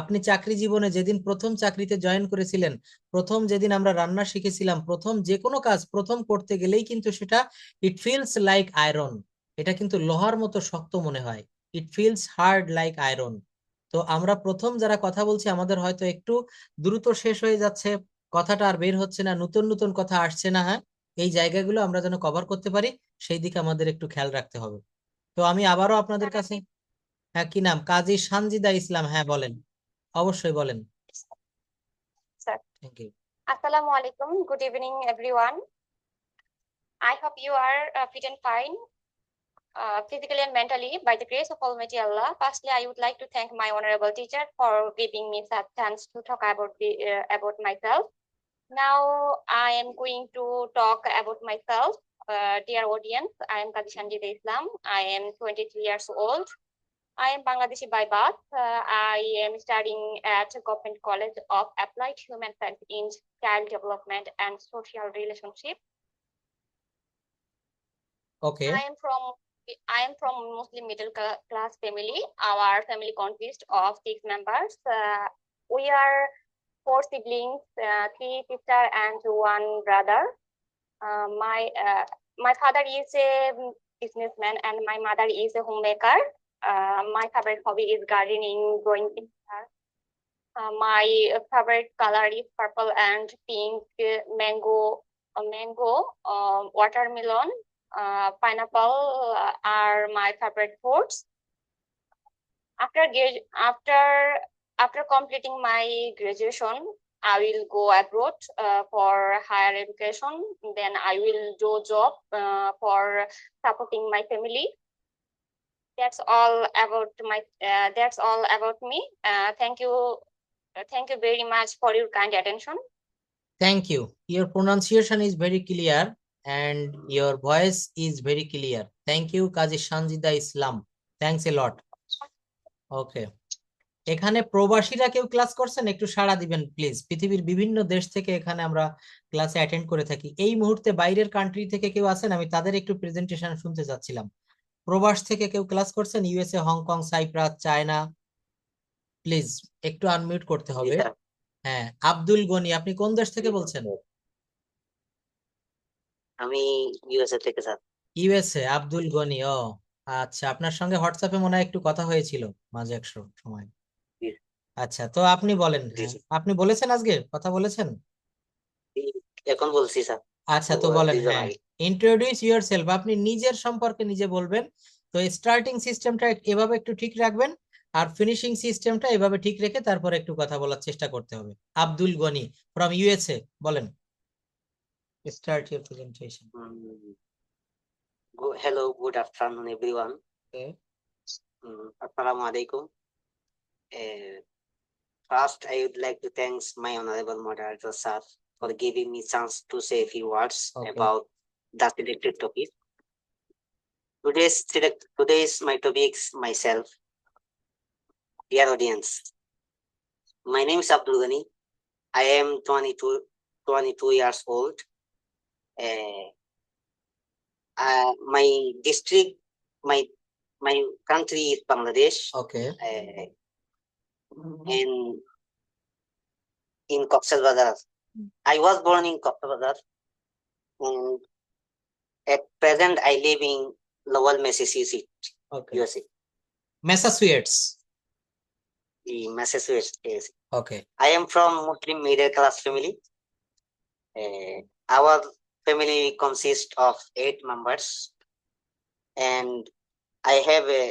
আপনি চাকরি জীবনে যেদিন প্রথম চাকরিতে জয়েন করেছিলেন, প্রথম যেদিন আমরা রান্না শিখেছিলাম, প্রথম যে কোনো কাজ প্রথম করতে গেলেই কিন্তু সেটা ইট ফিলস লাইক আয়রন, এটা কিন্তু লোহার মতো শক্ত মনে হয়। It feels hard like iron. তো আমরা প্রথম যারা কথা বলছি, আমাদের হয়তো একটু দ্রুত শেষ হয়ে যাচ্ছে, কথাটা আর বের হচ্ছে না, নতুন নতুন কথা আসছে না। হ্যাঁ, এই জায়গাগুলো আমরা যেন কভার করতে পারি, সেই দিকে আমাদের একটু খেয়াল রাখতে হবে। তো আমি আবারও আপনাদের কাছে, হ্যাঁ কি নাম? কাজী সানজিদা ইসলাম, হ্যাঁ বলেন, অবশ্যই বলেন। Sir. Thank you. Assalamu alaikum. Good evening, everyone. I hope you are fit and fine, physically and mentally, by the grace of Almighty Allah. Firstly, I would like to thank my honorable teacher for giving me such chance to talk about myself. Now, I am going to talk about myself. Dear audience, I am Kazi Sanjida Islam. I am 23 years old. I am Bangladeshi by birth. I am studying at Government College of Applied Human Science in Child Development and Social Relationship. Okay. I am from Muslim middle class family. Our family consists of 6 members. We are 4 siblings, 3 sisters and 1 brother. My father is a businessman and my mother is a homemaker. My favorite hobby is gardening, growing plants. My favorite color is purple and pink, mango, watermelon, pineapple are my favorite foods. After completing my graduation, I will go abroad for higher education. Then I will do job for supporting my family. That's all about that's all about me. Thank you very much for your kind attention. Thank you. Your pronunciation is very clear and your voice is very clear. Thank you, Kazi Shanjida Islam. Thanks a lot. Okay. এখানে প্রবাসীরা কেউ class করছেন? একটু সাড়া দিবেন please. পৃথিবীর বিভিন্ন দেশ থেকে এখানে আমরা ক্লাসে অ্যাটেন্ড করে থাকি। এই মুহূর্তে বাইরের কান্ট্রি থেকে কেউ আছেন? আমি তাদের একটু প্রেজেন্টেশন শুনতে চাচ্ছিলাম। প্রবাস থেকে কেউ ক্লাস করছেন? USA, Hong Kong, Cyprus, China? Please একটু আনমিউট করতে হবে। হ্যাঁ, আব্দুল গনি, আপনি কোন দেশ থেকে বলছেন? আমি ইউএসএ থেকে স্যার। ইউএসএ, আব্দুল গনি। ও আচ্ছা, আপনার সঙ্গে হোয়াটসঅ্যাপে মনে হয় একটু কথা হয়েছিল মাঝে এক সময়। আচ্ছা, তো আপনি বলেন। হ্যাঁ, আপনি বলেছেন, আজকে কথা বলেছেন? এখন বলছি স্যার। আচ্ছা, তো বলেন। হ্যাঁ, ইন্ট্রোডিউস ইউরসেলফ, আপনি নিজের সম্পর্কে নিজে বলবেন। তো স্টার্টিং সিস্টেমটা এভাবে একটু ঠিক রাখবেন আর ফিনিশিং সিস্টেমটা এভাবে ঠিক রেখে তারপর একটু কথা বলার চেষ্টা করতে হবে। আব্দুল গনি ফ্রম ইউএসএ, বলেন। Start your presentation. Hello, good afternoon, everyone. Assalamu alaikum. First, I would like to thank my honorable moderator, sir, for giving me chance to say a few words about the selected topic. Today's my topics myself. Dear audience, my name is Abdul Ghani. I am 22 years old. My district, my country is Bangladesh. Okay. In Cox's Bazar. I was born in Cox's Bazar. And at present, I live in Lowell, Massachusetts, Okay. USA. Massachusetts. Massachusetts, yes. Okay. I am from Muslim middle class family. Our family consists of 8 members, and I have a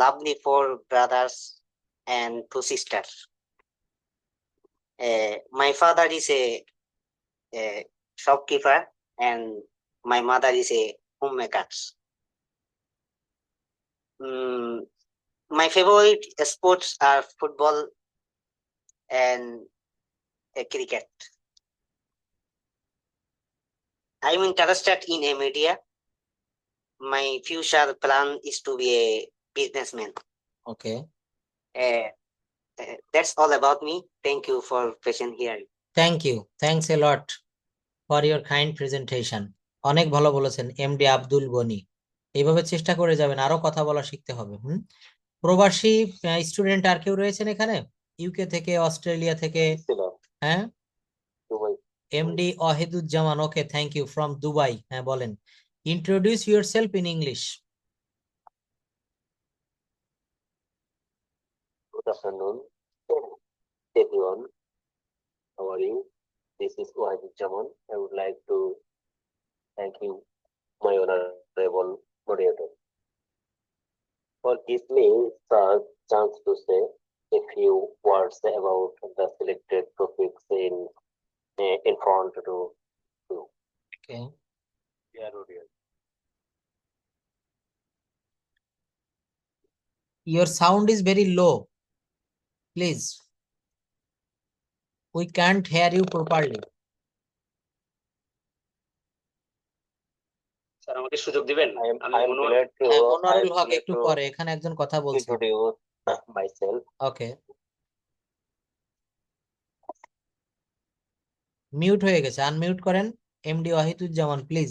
lovely 4 brothers and 2 sisters. My father is a shopkeeper, and my mother is a homemaker. My favorite sports are football and cricket. I'm interested in a media. My future plan is to be a businessman. Okay. That's all about me. Thank you for patient hearing. Thank you. Thanks a lot for your kind presentation. অনেক ভালো বলেছেন MD Abdul Gani. এইভাবে চেষ্টা করে যাবেন, আরো কথা বলা শিখতে হবে। প্রবাসী স্টুডেন্ট আর কেউ রয়েছেন এখানে? ইউকে থেকে, অস্ট্রেলিয়া থেকে? হ্যাঁ, MD Wahiduzzaman. Okay, thank you, from Dubai. হ্যাঁ, বলেন। Introduce yourself in English. Good afternoon, everyone. How are you? This is Wahiduzzaman. I would like to thank you, my honorable moderator, for giving me the chance to say a few words about the selected topics in front to you. Okay. Dear audience. Your sound is very low. Please. We can't hear you properly. Sir, আমাকে সুযোগ দিবেন? মনোয়ারুল হক একটু পরে, এখানে একজন কথা বলছে। Introduce myself. ওকে, mute হয়ে গেছে, আনমিউট করেন। এমডি ওয়াহিদুজ্জামান, প্লিজ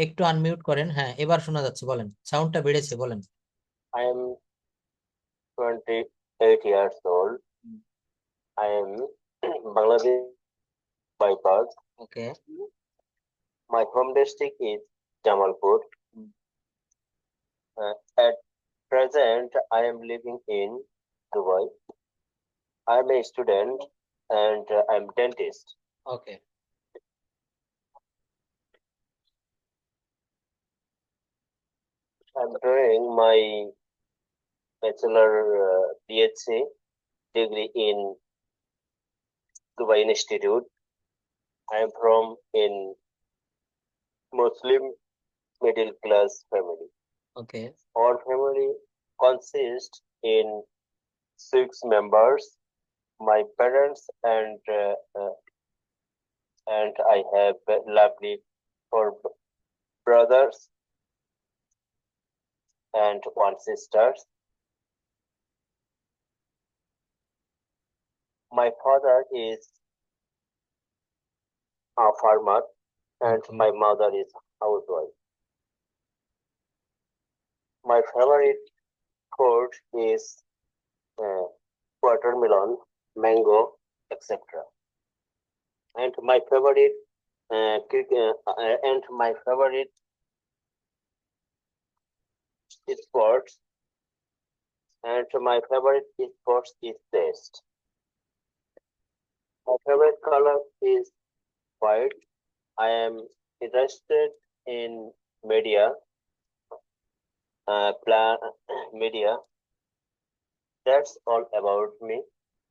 একটু আনমিউট করেন। হ্যাঁ, এবার শোনা যাচ্ছে, বলেন। সাউন্ডটা বেড়েছে, বলেন। I am 28 years old. I am Bangladesh by birth. Okay. My home district is Jamalpur. At present, I am living in Dubai. I am a student and I am dentist. Okay. I'm doing my bachelor PhD degree in Dubai Institute. I am from in Muslim middle class family. Okay. Our family consists in 6 members. My parents and I have lovely 4 brothers and 1 sister. My father is a farmer and Okay. my mother is housewife. My favorite food is watermelon, mango, etc. And my favorite sports is test. My favorite color is white. I am interested in media, media. That's all about me.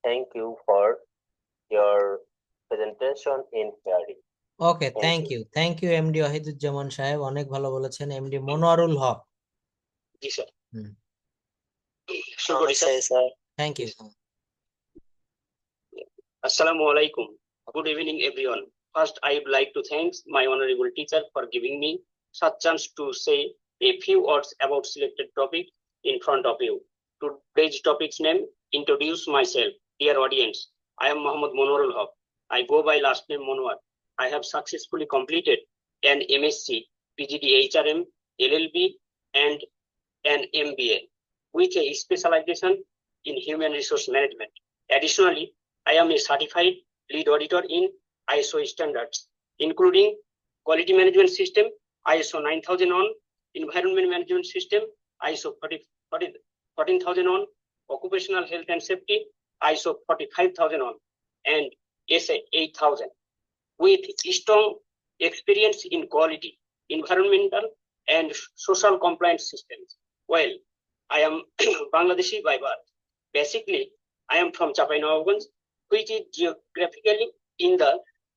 Thank you for your presentation in hearing. Okay, thank you MD Wahiduzzaman সাহেব, অনেক ভালো বলেছেন। MD Monowarul Haque. জি sir. হুম। শুরু করি sir. Thank you. Assalamu alaikum. Good evening, everyone. First, I would like to thank my honorable teacher for giving me such chance to say a few words about selected topic in front of you. Today's topic's name, introduce myself. Dear audience, I am Muhammad Monoarul Haq. I go by last name Monwar. I have successfully completed an MSc, PGD HRM, LLB, and an MBA with a specialization in human resource management. Additionally, I am a certified lead auditor in ISO standards, including quality management system, ISO 9001, environment management system, ISO 14001, occupational health and safety, ISO 45001, and SA 8000. With strong experience in quality, environmental, and social compliance systems. Well, I am Bangladeshi by birth. Basically, I am from Chapainawabganj, which is geographically in the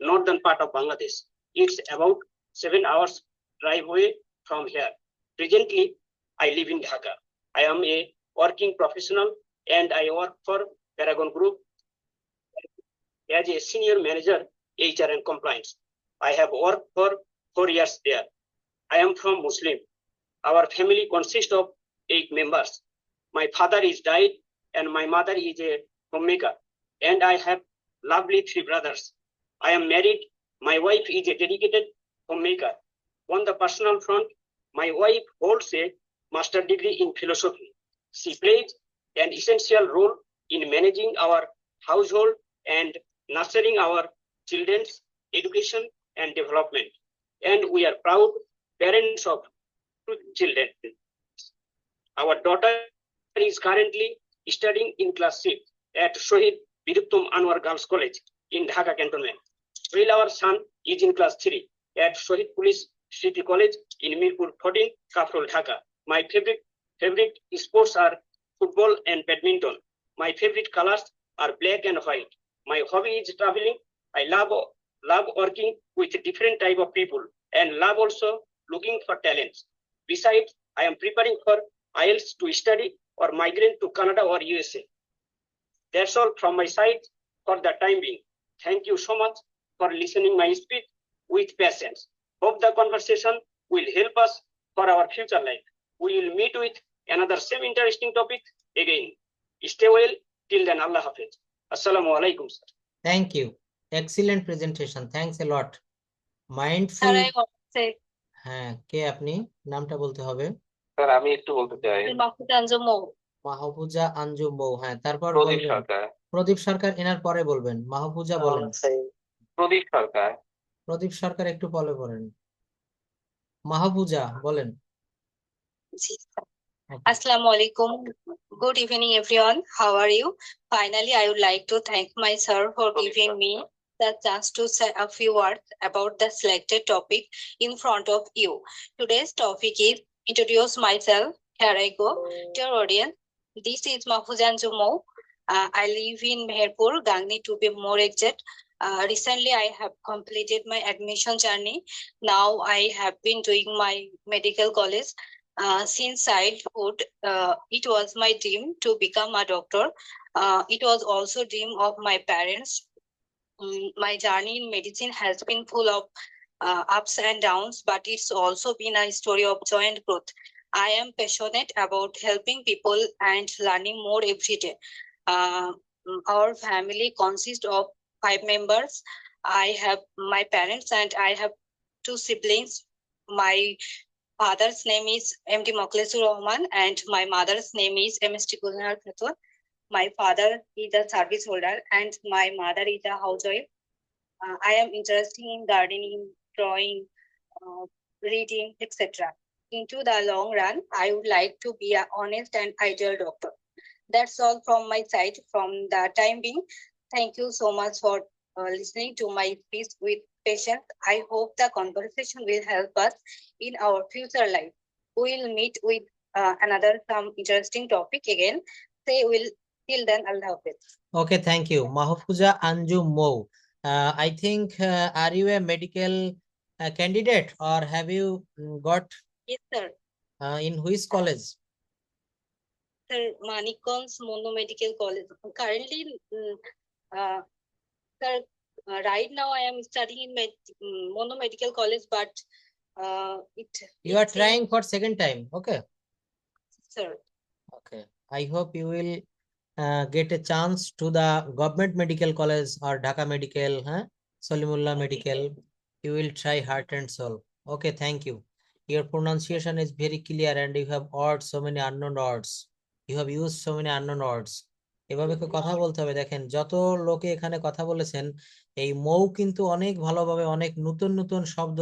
northern part of Bangladesh. It's about 7 hours drive away from here. Presently, I live in Dhaka. I am a working professional and I work for Paragon Group as a senior manager, HR and compliance. I have worked for 4 years there. I am from Muslim. Our family consists of 8 members. My father is died and my mother is a homemaker. And I have lovely 3 brothers. I am married. My wife is a dedicated homemaker. On the personal front, my wife holds a master's degree in philosophy. She plays an essential role in managing our household and nurturing our children's education and development. And we are proud parents of 2 children. Our daughter is currently studying in class 6 at Shohid Biruttom Anwar Girls College in Dhaka Cantonment, while our son is in class 3 at Shohid Police City College in Mirpur 14, Kafrul, Dhaka. My favorite sports are football and badminton. My favorite colors are black and white. My hobby is traveling. I love working with different type of people and love also looking for talents. Besides, I am preparing for IELTS to study or migrate to Canada or USA. That's all from my side for the time being. Thank you so much for listening my speech with patience. Hope the conversation will help us for our future life. We will meet with another same interesting topic again. Stay well. Till then, Allah Hafiz. Assalamu alaikum, sir. Thank you. Excellent presentation. Thanks a lot. Mindful. Sir, I want to say, হ্যাঁ, কে আপনি? নামটা বলতে হবে। Sir আমি একটু বলতে চাই। Mahfuza Anjum Mou. Mahfuza Anjum বউ। হ্যাঁ, তারপর প্রদীপ বলবেন। সরকার। প্রদীপ সরকার এনার পরে বলবেন। মাহফুজা বলেন। প্রদীপ সরকার। প্রদীপ সরকার একটু পরে বলেন। মাহফুজা বলেন। Assalamu alaikum. Good evening, everyone. How are you? Finally, I would like to thank my sir for giving me the chance to say a few words about the selected topic in front of you. Today's topic is introduce myself. Here I go. Dear audience, this is Mahfuzan Jumo. I live in Meherpur, Gangni to be more exact. Recently, I have completed my admission journey. Now I have been doing my medical college. Since childhood, it was my dream to become a doctor. It was also dream of my parents. My journey in medicine has been full of ups and downs, but it's also been a story of joy and growth. I am passionate about helping people and learning more every day. Our family consists of 5 members. I have my parents and I have 2 siblings. My father's name is MD Moklesur Rahman and my mother's name is MST Gulnar Khatun. My father is a service holder and my mother is a housewife. I am interested in gardening, drawing, reading, etc. Into the long run, I would like to be an honest and ideal doctor. That's all from my side from the time being. Thank you so much for listening to my speech with patience. I hope the conversation will help us in our future life. We'll meet with another some interesting topic again. Say will till then, Allah Hafiz. Okay, thank you. Mahfuza Anju Mo. I think, are you a medical candidate or have you got Yes, sir. in which college? Sir, Manikganj Mono Medical College. Currently, sir, right now I am studying in Mono Medical College, but You are trying for second time. Okay. Sir. Okay. I hope you will get a chance to the government medical college or Dhaka Medical, Salimullah Medical. You will try heart and soul. Okay, thank you. Your pronunciation is very clear and you have heard so many unknown words. You have used so many unknown words. এভাবে কথা বলতে হবে। দেখেন যত লোকে এখানে কথা বলেছেন এই মৌ কিন্তু অনেক ভালোভাবে অনেক নতুন নতুন শব্দ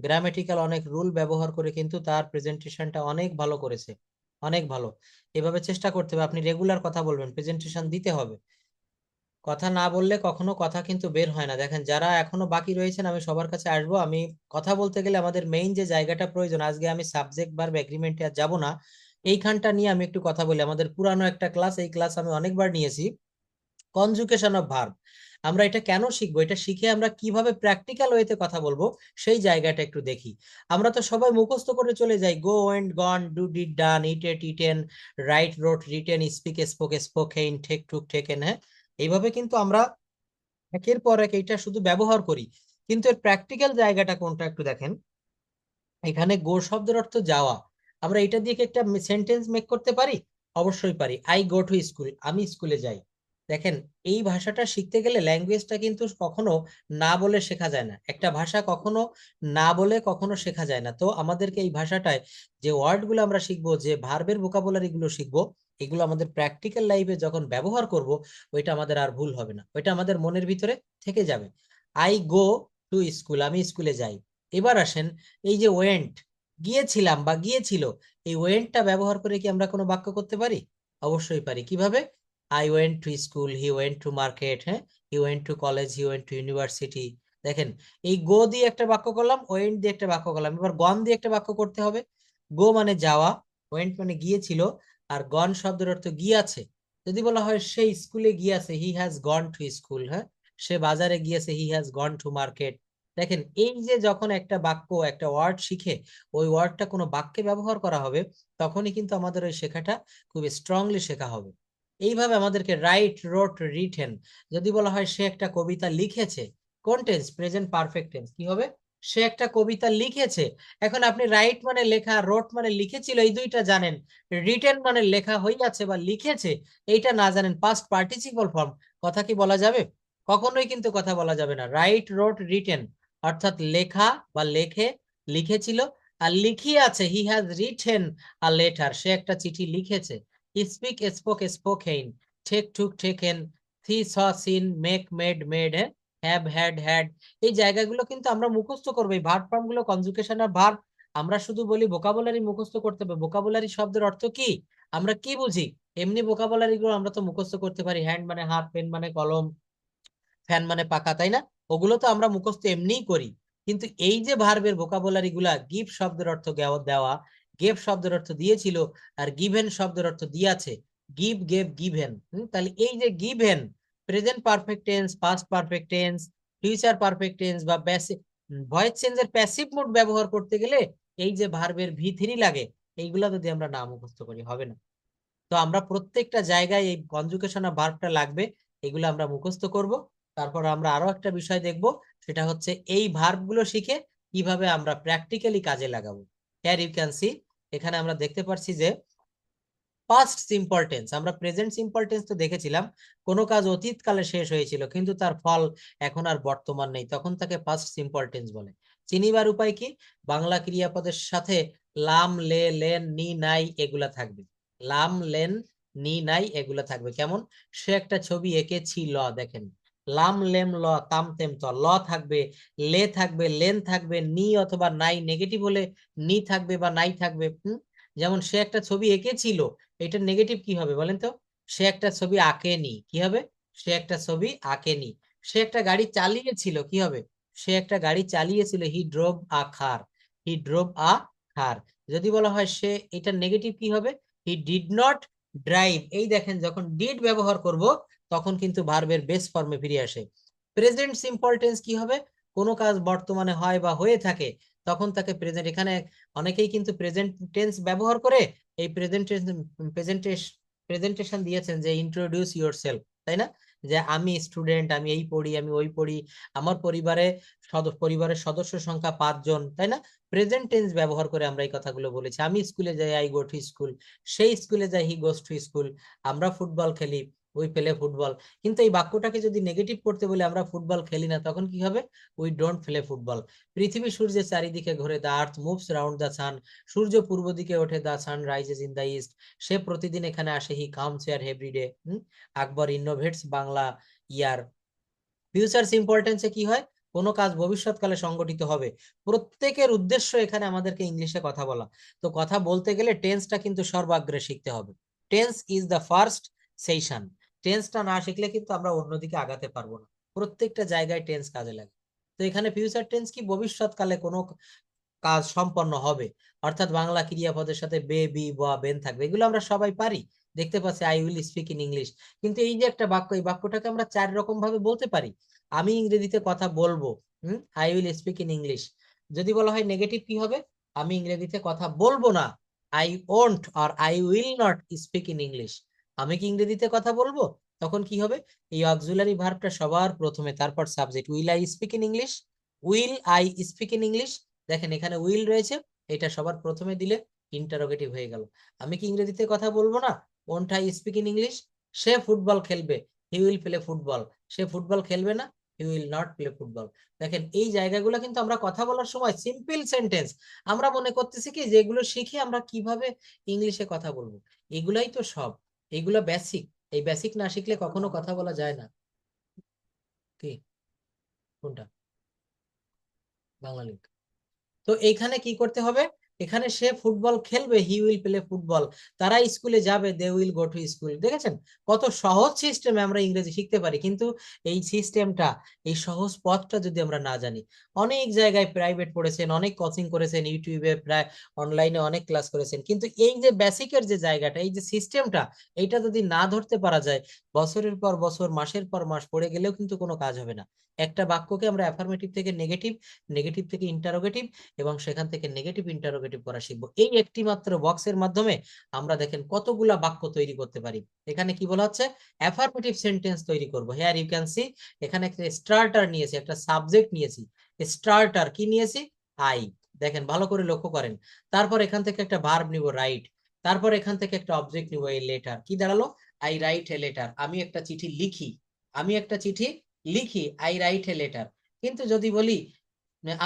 গ্রামাটিক্যাল অনেক রুল ব্যবহার করে কিন্তু তার প্রেজেন্টেশনটা অনেক ভালো করেছে, অনেক ভালো। এভাবে চেষ্টা করতে হবে, আপনি রেগুলার কথা বলবেন, প্রেজেন্টেশন দিতে হবে। কথা না বললে কখনো কথা কিন্তু বের হয় না। দেখেন যারা এখনো বাকি রয়েছেন আমি সবার কাছে আসবো। আমি কথা বলতে গেলে আমাদের মেইন যে জায়গাটা প্রয়োজন, আজকে আমি সাবজেক্ট ভার্ব এগ্রিমেন্টে আর যাবো না, এইখানটা নিয়ে আমি একটু কথা বলি। আমাদের পুরানো একটা ক্লাস, এই ক্লাস আমি অনেকবার নিয়েছি, কনজুগেশন অফ ভার্ব। আমরা এটা কেন শিখবো, এটা শিখে আমরা কিভাবে প্র্যাকটিক্যাল ওয়েতে কথা বলবো সেই জায়গাটা একটু দেখি। আমরা তো সবাই মুখস্থ করে চলে যাই, go went gone, do did done, eat ate eaten, write wrote written, speak spoke spoken, take took taken. হ্যাঁ, এইভাবে কিন্তু আমরা একের পর এক এইটা শুধু ব্যবহার করি, কিন্তু এর প্র্যাকটিক্যাল জায়গাটা কোনটা একটু দেখেন। এখানে গো শব্দের অর্থ যাওয়া, আমরা এটা দিয়ে কি একটা সেন্টেন্স মেক করতে পারি? অবশ্যই পারি। আই গো টু স্কুল, আমি স্কুলে যাই। দেখেন এই ভাষাটা শিখতে গেলে ল্যাঙ্গুয়েজটা কিন্তু কখনো না বলে শেখা যায় না, একটা ভাষা কখনো না বলে কখনো শেখা যায় না। তো আমাদেরকে এই ভাষাটায় যে ওয়ার্ড গুলো আমরা শিখবো, যে ভার্বের ভোকাবুলারি গুলো শিখবো, এগুলো আমাদের প্র্যাকটিক্যাল লাইফে যখন ব্যবহার করব, ওইটা আমাদের আর ভুল হবে না, ওইটা আমাদের মনের ভিতরে থেকে যাবে। আই গো টু স্কুল, আমি স্কুলে যাই। এবার আসেন এই যে ওয়েন্ট, গিয়েছিলাম বা গিয়েছিল, এই ওয়েন্টটা ব্যবহার করে কি আমরা কোনো বাক্য করতে পারি? অবশ্যই পারি। কিভাবে? I went to school, he went to market, he went to college, he went to university. দেখেন এই গো দিয়ে একটা বাক্য করলাম, ওয়েন্ট দিয়ে একটা বাক্য করলাম, এবার গন দিয়ে একটা বাক্য করতে হবে। গো মানে যাওয়া, ওয়েন্ট মানে গিয়েছিল, আর গন শব্দের অর্থ গিয়াছে। যদি বলা হয় সে স্কুলে গিয়াছে, he has gone to school, সে বাজারে গিয়েছে, he has gone to market. দেখেন এই যে যখন একটা বাক্য একটা ওয়ার্ড শিখে ওই ওয়ার্ডটা কোনো বাক্যে ব্যবহার করা হবে, তখনই কিন্তু আমাদের ওই শেখাটা খুব স্ট্রংলি শেখা হবে। এইভাবে আমাদেরকে রাইট রোট রিটেন, যদি বলা হয় সে একটা কবিতা লিখেছে, কোন টেন্স? Present perfect tense. কি হবে? সে একটা কবিতা লিখেছে। এখন আপনি রাইট মানে লেখা, রোট মানে লিখেছিল, এই দুইটা জানেন, রিটেন মানে লেখা হইয়াছে বা লিখেছে এইটা না জানেন, পাস্ট পার্টিসিপল ফর্ম, কথা কি বলা যাবে? কখনোই কিন্তু কথা বলা যাবে না। রাইট রোট রিটেন অর্থাৎ লেখা বা লেখে, লিখেছিল, আর লিখিয়াছে, he has written a letter, সে একটা চিঠি লিখেছে। Speak spoke spoken, take took taken, see saw seen, make made made, have had had. এই জায়গাগুলো কিন্তু আমরা মুখস্থ করবো, এই ভার্ব ফর্ম গুলো, কনজুগেশন আর ভার্ব। আমরা শুধু বলি ভোকাবুলারি মুখস্থ করতে হবে, ভোকাবুলারি শব্দের অর্থ কি, আমরা কি বুঝি, এমনি ভোকাবুলারি গুলো আমরা তো মুখস্থ করতে পারি। হ্যান্ড মানে হাত, পেন মানে কলম, ফ্যান মানে পাখা, তাই না? ওগুলো তো আমরা মুখস্থ এমনিই করি। কিন্তু এই যে ভার্বের ভোকাবুলারি গুলা, গিভ শব্দের অর্থ দেওয়া, গেভ শব্দের অর্থ দিয়েছিল, আর গিভেন শব্দের অর্থ দিয়েছে, গিভ, গেভ, গিভেন। তাহলে এই যে given, present perfect tense, past perfect tense, future perfect tense বা ভয়েস চেঞ্জের প্যাসিভ মোড ব্যবহার করতে গেলে এই যে ভার্বের V3 লাগে, এইগুলা যদি আমরা না মুখস্থ করি হবে না। তো আমরা প্রত্যেকটা জায়গায় এই কনজুগেশন অফ ভার্বটা লাগবে, এগুলো আমরা মুখস্থ করব। তারপর আমরা আরো একটা বিষয় দেখব, সেটা হচ্ছে এই ভার্বগুলো শিখে কিভাবে আমরা প্র্যাকটিক্যালি কাজে লাগাবো। হিয়ার ইউ ক্যান সি, এখানে আমরা দেখতে পাচ্ছি যে পাস্ট সিম্পল টেন্স, আমরা প্রেজেন্ট সিম্পল টেন্স তো দেখেছিলাম, কোনো কাজ অতীতকালে শেষ হয়েছিল কিন্তু তার ফল এখন আর বর্তমান নেই, তখন তাকে পাস্ট সিম্পল টেন্স বলে। চিনিবার উপায় কি? বাংলা ক্রিয়াপদের সাথে লাম, লে, লেন, নি, নাই এগুলা থাকবে। লাম, লেন, নি, নাই এগুলা থাকবে। কেমন? সে একটা ছবি এঁকেছিল, দেখেন লাম, লেম, ল, তাম, তেম, ত, ল থাকবে, লে থাকবে, লেন থাকবে, নি অথবা নাই নেগেটিভ হলে নি থাকবে বা নাই থাকবে। যেমন সে একটা ছবি এঁকেছিল, এটা নেগেটিভ কি হবে বলেন তো? সে একটা ছবি আঁকেনি, কি হবে? সে একটা ছবি আঁকেনি। সে একটা গাড়ি চালিয়েছিল, কি হবে? সে একটা গাড়ি চালিয়েছিল, হি ড্রোভ আ কার, হি ড্রোভ আ কার। যদি বলা হয় সে, এটা নেগেটিভ কি হবে? He did not drive. এই দেখেন যখন ডিড ব্যবহার করব তখন কিন্তু ভার্বের বেস ফর্মে ফিরে আসে। প্রেজেন্ট সিম্পল টেন্স কি হবে? কোনো কাজ বর্তমানে হয় বা হয়ে থাকে তখন তাকে প্রেজেন্ট, এখানে অনেকেই কিন্তু প্রেজেন্ট টেন্স ব্যবহার করে এই প্রেজেন্টেশন দিয়েছেন যে ইন্ট্রোডিউস ইয়োরসেলফ, তাই না? যে আমি স্টুডেন্ট, আমি এই পড়ি, আমি ওই পড়ি, আমার পরিবারের সদস্য সংখ্যা 5 জন, তাই না? প্রেজেন্ট টেন্স ব্যবহার করে আমরা এই কথাগুলো বলেছি। আমি স্কুলে যাই, আই গো টু স্কুল, সেই স্কুলে যাই, হি গোস টু স্কুল, আমরা ফুটবল খেলি, উই প্লে ফুটবল। কিন্তু এই বাক্যটাকে যদি নেগেটিভ করতে বলে আমরা ফুটবল খেলি না, তখন কি হবে? We don't play football. পৃথিবী সূর্যের চারিদিকে ঘোরে, the earth moves round the sun, সূর্য পূর্ব দিকে ওঠে, the sun rises in the east, সে প্রতিদিন এখানে আসে, he comes here everyday. Akbar innovates Bangla year. Future simple টেন্সে কি হয়? কোনো কাজ ভবিষ্যৎকালে সংগঠিত হবে। প্রত্যেকের উদ্দেশ্য এখানে আমাদেরকে ইংলিশে কথা বলা, তো কথা বলতে গেলে টেন্সটা কিন্তু সর্বাগ্রে শিখতে হবে। Tense is the first session. টেন্সটা না শিখলে কিন্তু আমরা অন্যদিকে আগাতে পারবো না। প্রত্যেকটা জায়গায় টেন্স কাজে লাগে। তো এখানে ফিউচার টেন্স কি? ভবিষ্যৎকালে কোনো কাজ সম্পন্ন হবে, অর্থাৎ বাংলা ক্রিয়াপদের সাথে বে, বি, বা, বেন থাকবে। এগুলো আমরা সবাই পারি, দেখতে পাচ্ছি I will speak in English. কিন্তু এই যে একটা বাক্য, এই বাক্যটাকে আমরা 4 রকম ভাবে বলতে পারি। আমি ইংরেজিতে কথা বলবো, I will speak in English. যদি বলা হয় নেগেটিভ কি হবে? আমি ইংরেজিতে কথা বলবো না, আই ওন্ট আর I will not speak in English. আমি কি ইংরেজিতে কথা বলবো? তখন কি হবে? এই অক্সিলারি ভার্বটা সবার প্রথমে, তারপর subject. Will I speak in English, will I speak in English. দেখেন এখানে উইল রয়েছে, এটা সবার প্রথমে দিলে ইন্টারোগেটিভ হয়ে গেল। আমি কি ইংরেজিতে কথা বলবো না? Won't I speak in English. সে ফুটবল খেলবে, হি উইল প্লে ফুটবল। সে ফুটবল খেলবে না, he will not play football. দেখেন এই জায়গাগুলো কিন্তু আমরা কথা বলার সময় সিম্পল সেন্টেন্স, আমরা মনে করতেছি কি যেগুলো শিখে আমরা কিভাবে ইংলিশে কথা বলবো, এগুলাই তো সব, এগুলো বেসিক। এই বেসিক না শিখলে কখনো কথা বলা যায় না। কি কোনটা? বাংলা লিঙ্ক। তো এইখানে কি করতে হবে? এখানে সে ফুটবল খেলবে, হি উইল প্লে ফুটবল। তারা স্কুলে যাবে, they will go to school. দেখেছেন কত সহজ সিস্টেমে আমরা ইংরেজি শিখতে পারি, কিন্তু এই সিস্টেমটা, এই সহজ পথটা যদি আমরা না জানি। অনেক জায়গায় প্রাইভেট পড়েছেন, অনেক কোচিং করেছেন, ইউটিউবে প্রায় অনলাইনে অনেক ক্লাস করেছেন, কিন্তু এই যে বেসিকের যে জায়গাটা, এই যে সিস্টেমটা, এইটা যদি না ধরতে পারা যায়, বছরের পর বছর, মাসের পর মাস পড়ে গেলেও কিন্তু কোনো কাজ হবে না। একটা বাক্যকে আমরা অ্যাফার্মেটিভ থেকে নেগেটিভ, নেগেটিভ থেকে ইন্টারোগেটিভ, এবং সেখান থেকে নেগেটিভ ইন্টারোগেটিভ করা শিখবো। এই একটি মাত্র বক্সের মাধ্যমে আমরা দেখেন কতগুলা বাক্য তৈরি করতে পারি। এখানে কি বলা হচ্ছে? অ্যাফার্মেটিভ সেন্টেন্স তৈরি করব। হিয়ার ইউ ক্যান সি, এখানে একটা স্টার্টার নিয়েছি, একটা সাবজেক্ট নিয়েছি। স্টার্টার কি নিয়েছি? আই। দেখেন ভালো করে লক্ষ্য করেন। তারপর এখান থেকে একটা ভার্ব নিব, রাইট। তারপর এখান থেকে একটা অবজেক্ট নিব, এই লেটার। কি দাঁড়ালো? I write a letter. আমি একটা চিঠি লিখি, আমি একটা চিঠি লিখি, আই রাইট এ লেটার। কিন্তু যদি বলি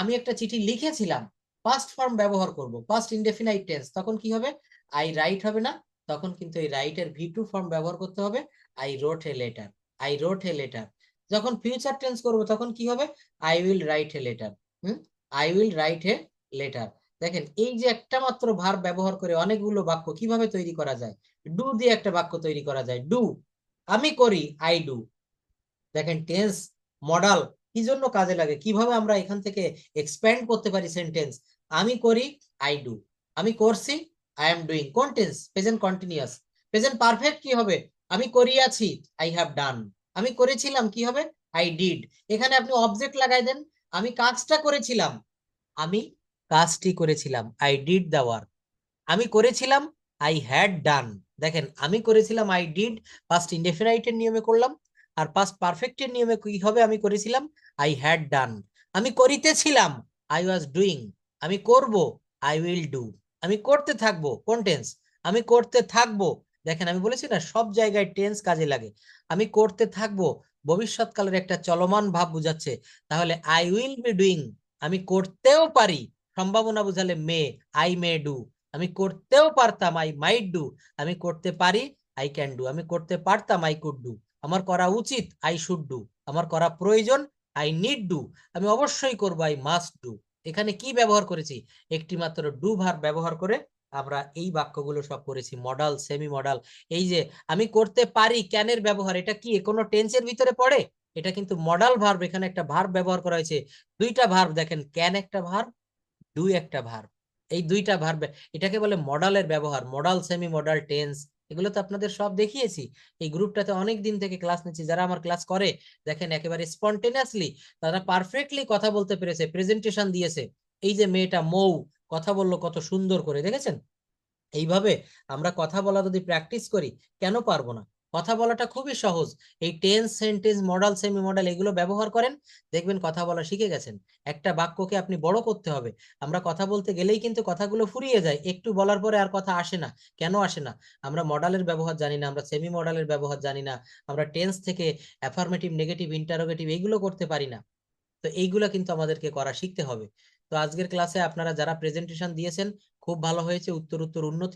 আমি একটা চিঠি লিখেছিলাম, পাস্ট ফর্ম ব্যবহার করব, পাস্ট ইনডেফিনাইট টেন্স, তখন কি হবে? আই রাইট হবে না, তখন কিন্তু এই রাইট এর V2 ফর্ম ব্যবহার করতে হবে, I রোট a letter, I রোট a letter. যখন ফিউচার টেন্স করব তখন কি হবে? I will write a letter, I will write a letter. দেখেন এই যে একটা মাত্র ভার্ব ব্যবহার করে অনেকগুলো বাক্য কিভাবে তৈরি করা যায়। ডু দিয়ে একটা বাক্য তৈরি করা যায়, ডু। আমি করি, আই ডু। দেখেন টেন্স মডাল কি জন্য কাজে লাগে, কিভাবে আমরা এখান থেকে এক্সপ্যান্ড করতে পারি সেন্টেন্স। আমি করি, আই ডু। আমি করছি, আই এম ডুইং। কোন tense? Present continuous. Present perfect কি হবে? আমি করিয়াছি, আই হ্যাভ ডান। আমি করেছিলাম কি হবে? I did. এখানে আপনি অবজেক্ট লাগাই দেন, আমি কাজটা করেছিলাম, আমি কাজটি করেছিলাম, আই ডিড দ্য ওয়ার্ক। আমি করেছিলাম, আই হ্যাড ডান। দেখেন আমি করেছিলাম, আই ডিড, পাস্ট ইনডেফিনাইটের নিয়মে করলাম। আর পাস্ট পারফেক্টের নিয়মে কি হবে? আমি করেছিলাম, আই হ্যাড ডান। আমি করিতেছিলাম, আই ওয়াজ ডুইং। আমি করব, আই উইল ডু। আমি করতে থাকবো, কোন টেন্স? আমি করতে থাকবো। দেখেন আমি বলেছি না, সব জায়গায় টেন্স কাজে লাগে। আমি করতে থাকবো ভবিষ্যৎকালের একটা চলমান ভাব বুঝাচ্ছে। তাহলে আই উইল বি ডুইং, আমি করতেও পারি, সম্ভাবনা বুঝালে মে, আই মে ডু। আমি করতেও পারতাম, আই মাইট ডু। আমি করতে পারি, আই ক্যান ডু। আমি করতে পারতাম, আই কুড ডু। আমার করা উচিত, আই শুড ডু। আমার করা প্রয়োজন, আই নিড ডু। আমি অবশ্যই করবো, আই মাস্ট ডু। এখানে কি ব্যবহার করেছি? একটি মাত্র ডু ভার্ব ব্যবহার করে আমরা এই বাক্যগুলো সব করেছি। Modal, semi modal. এই যে আমি করতে পারি, ক্যানের ব্যবহার, এটা কি কোনো টেন্সের ভিতরে পড়ে? এটা কিন্তু মডাল ভার্ব। এখানে একটা ভার্ব ব্যবহার করা হয়েছে, দুইটা ভার্ব। দেখেন ক্যান একটা ভার্ব, ডু একটা ভার্ব। এই দুইটা ভার্ব, এটাকে বলে মডালের ব্যবহার। মডাল, সেমি মডাল, টেন্স, এগুলো তো আপনাদের সব দেখিয়েছি। এই গ্রুপটাতে অনেক দিন থেকে ক্লাস নিচ্ছি, যারা আমার ক্লাস করে দেখেন একেবারে স্পন্টেনিয়াসলি তারা পারফেক্টলি কথা বলতে পেরেছে, প্রেজেন্টেশন দিয়েছে। এই যে মেয়েটা মৌ কথা বললো কত সুন্দর করে, দেখেছেন? এইভাবে আমরা কথা বলা যদি প্র্যাকটিস করি, কেন পারবো না? কথা বলাটা খুবই সহজ। এই tense, sentence, modal, semi modal এগুলো ব্যবহার করেন, দেখবেন কথা বলা শিখে গেছেন। একটা বাক্যকে আপনি বড় করতে হবে। আমরা কথা বলতে গেলেই কিন্তু কথাগুলো ফুরিয়ে যায়, একটু বলার পরে আর কথা আসে না। কেন আসে না? আমরা মডালের ব্যবহার জানি না, আমরা সেমি মডালের ব্যবহার জানি না, আমরা টেন্স থেকে অ্যাফার্মেটিভ, নেগেটিভ, ইন্টারোগেটিভ এইগুলো করতে পারি না। তো এইগুলা কিন্তু আমাদেরকে করা শিখতে হবে। তো আজকের ক্লাসে আপনারা যারা প্রেজেন্টেশন দিয়েছেন খুব ভালো হয়েছে, উত্তর উন্নতি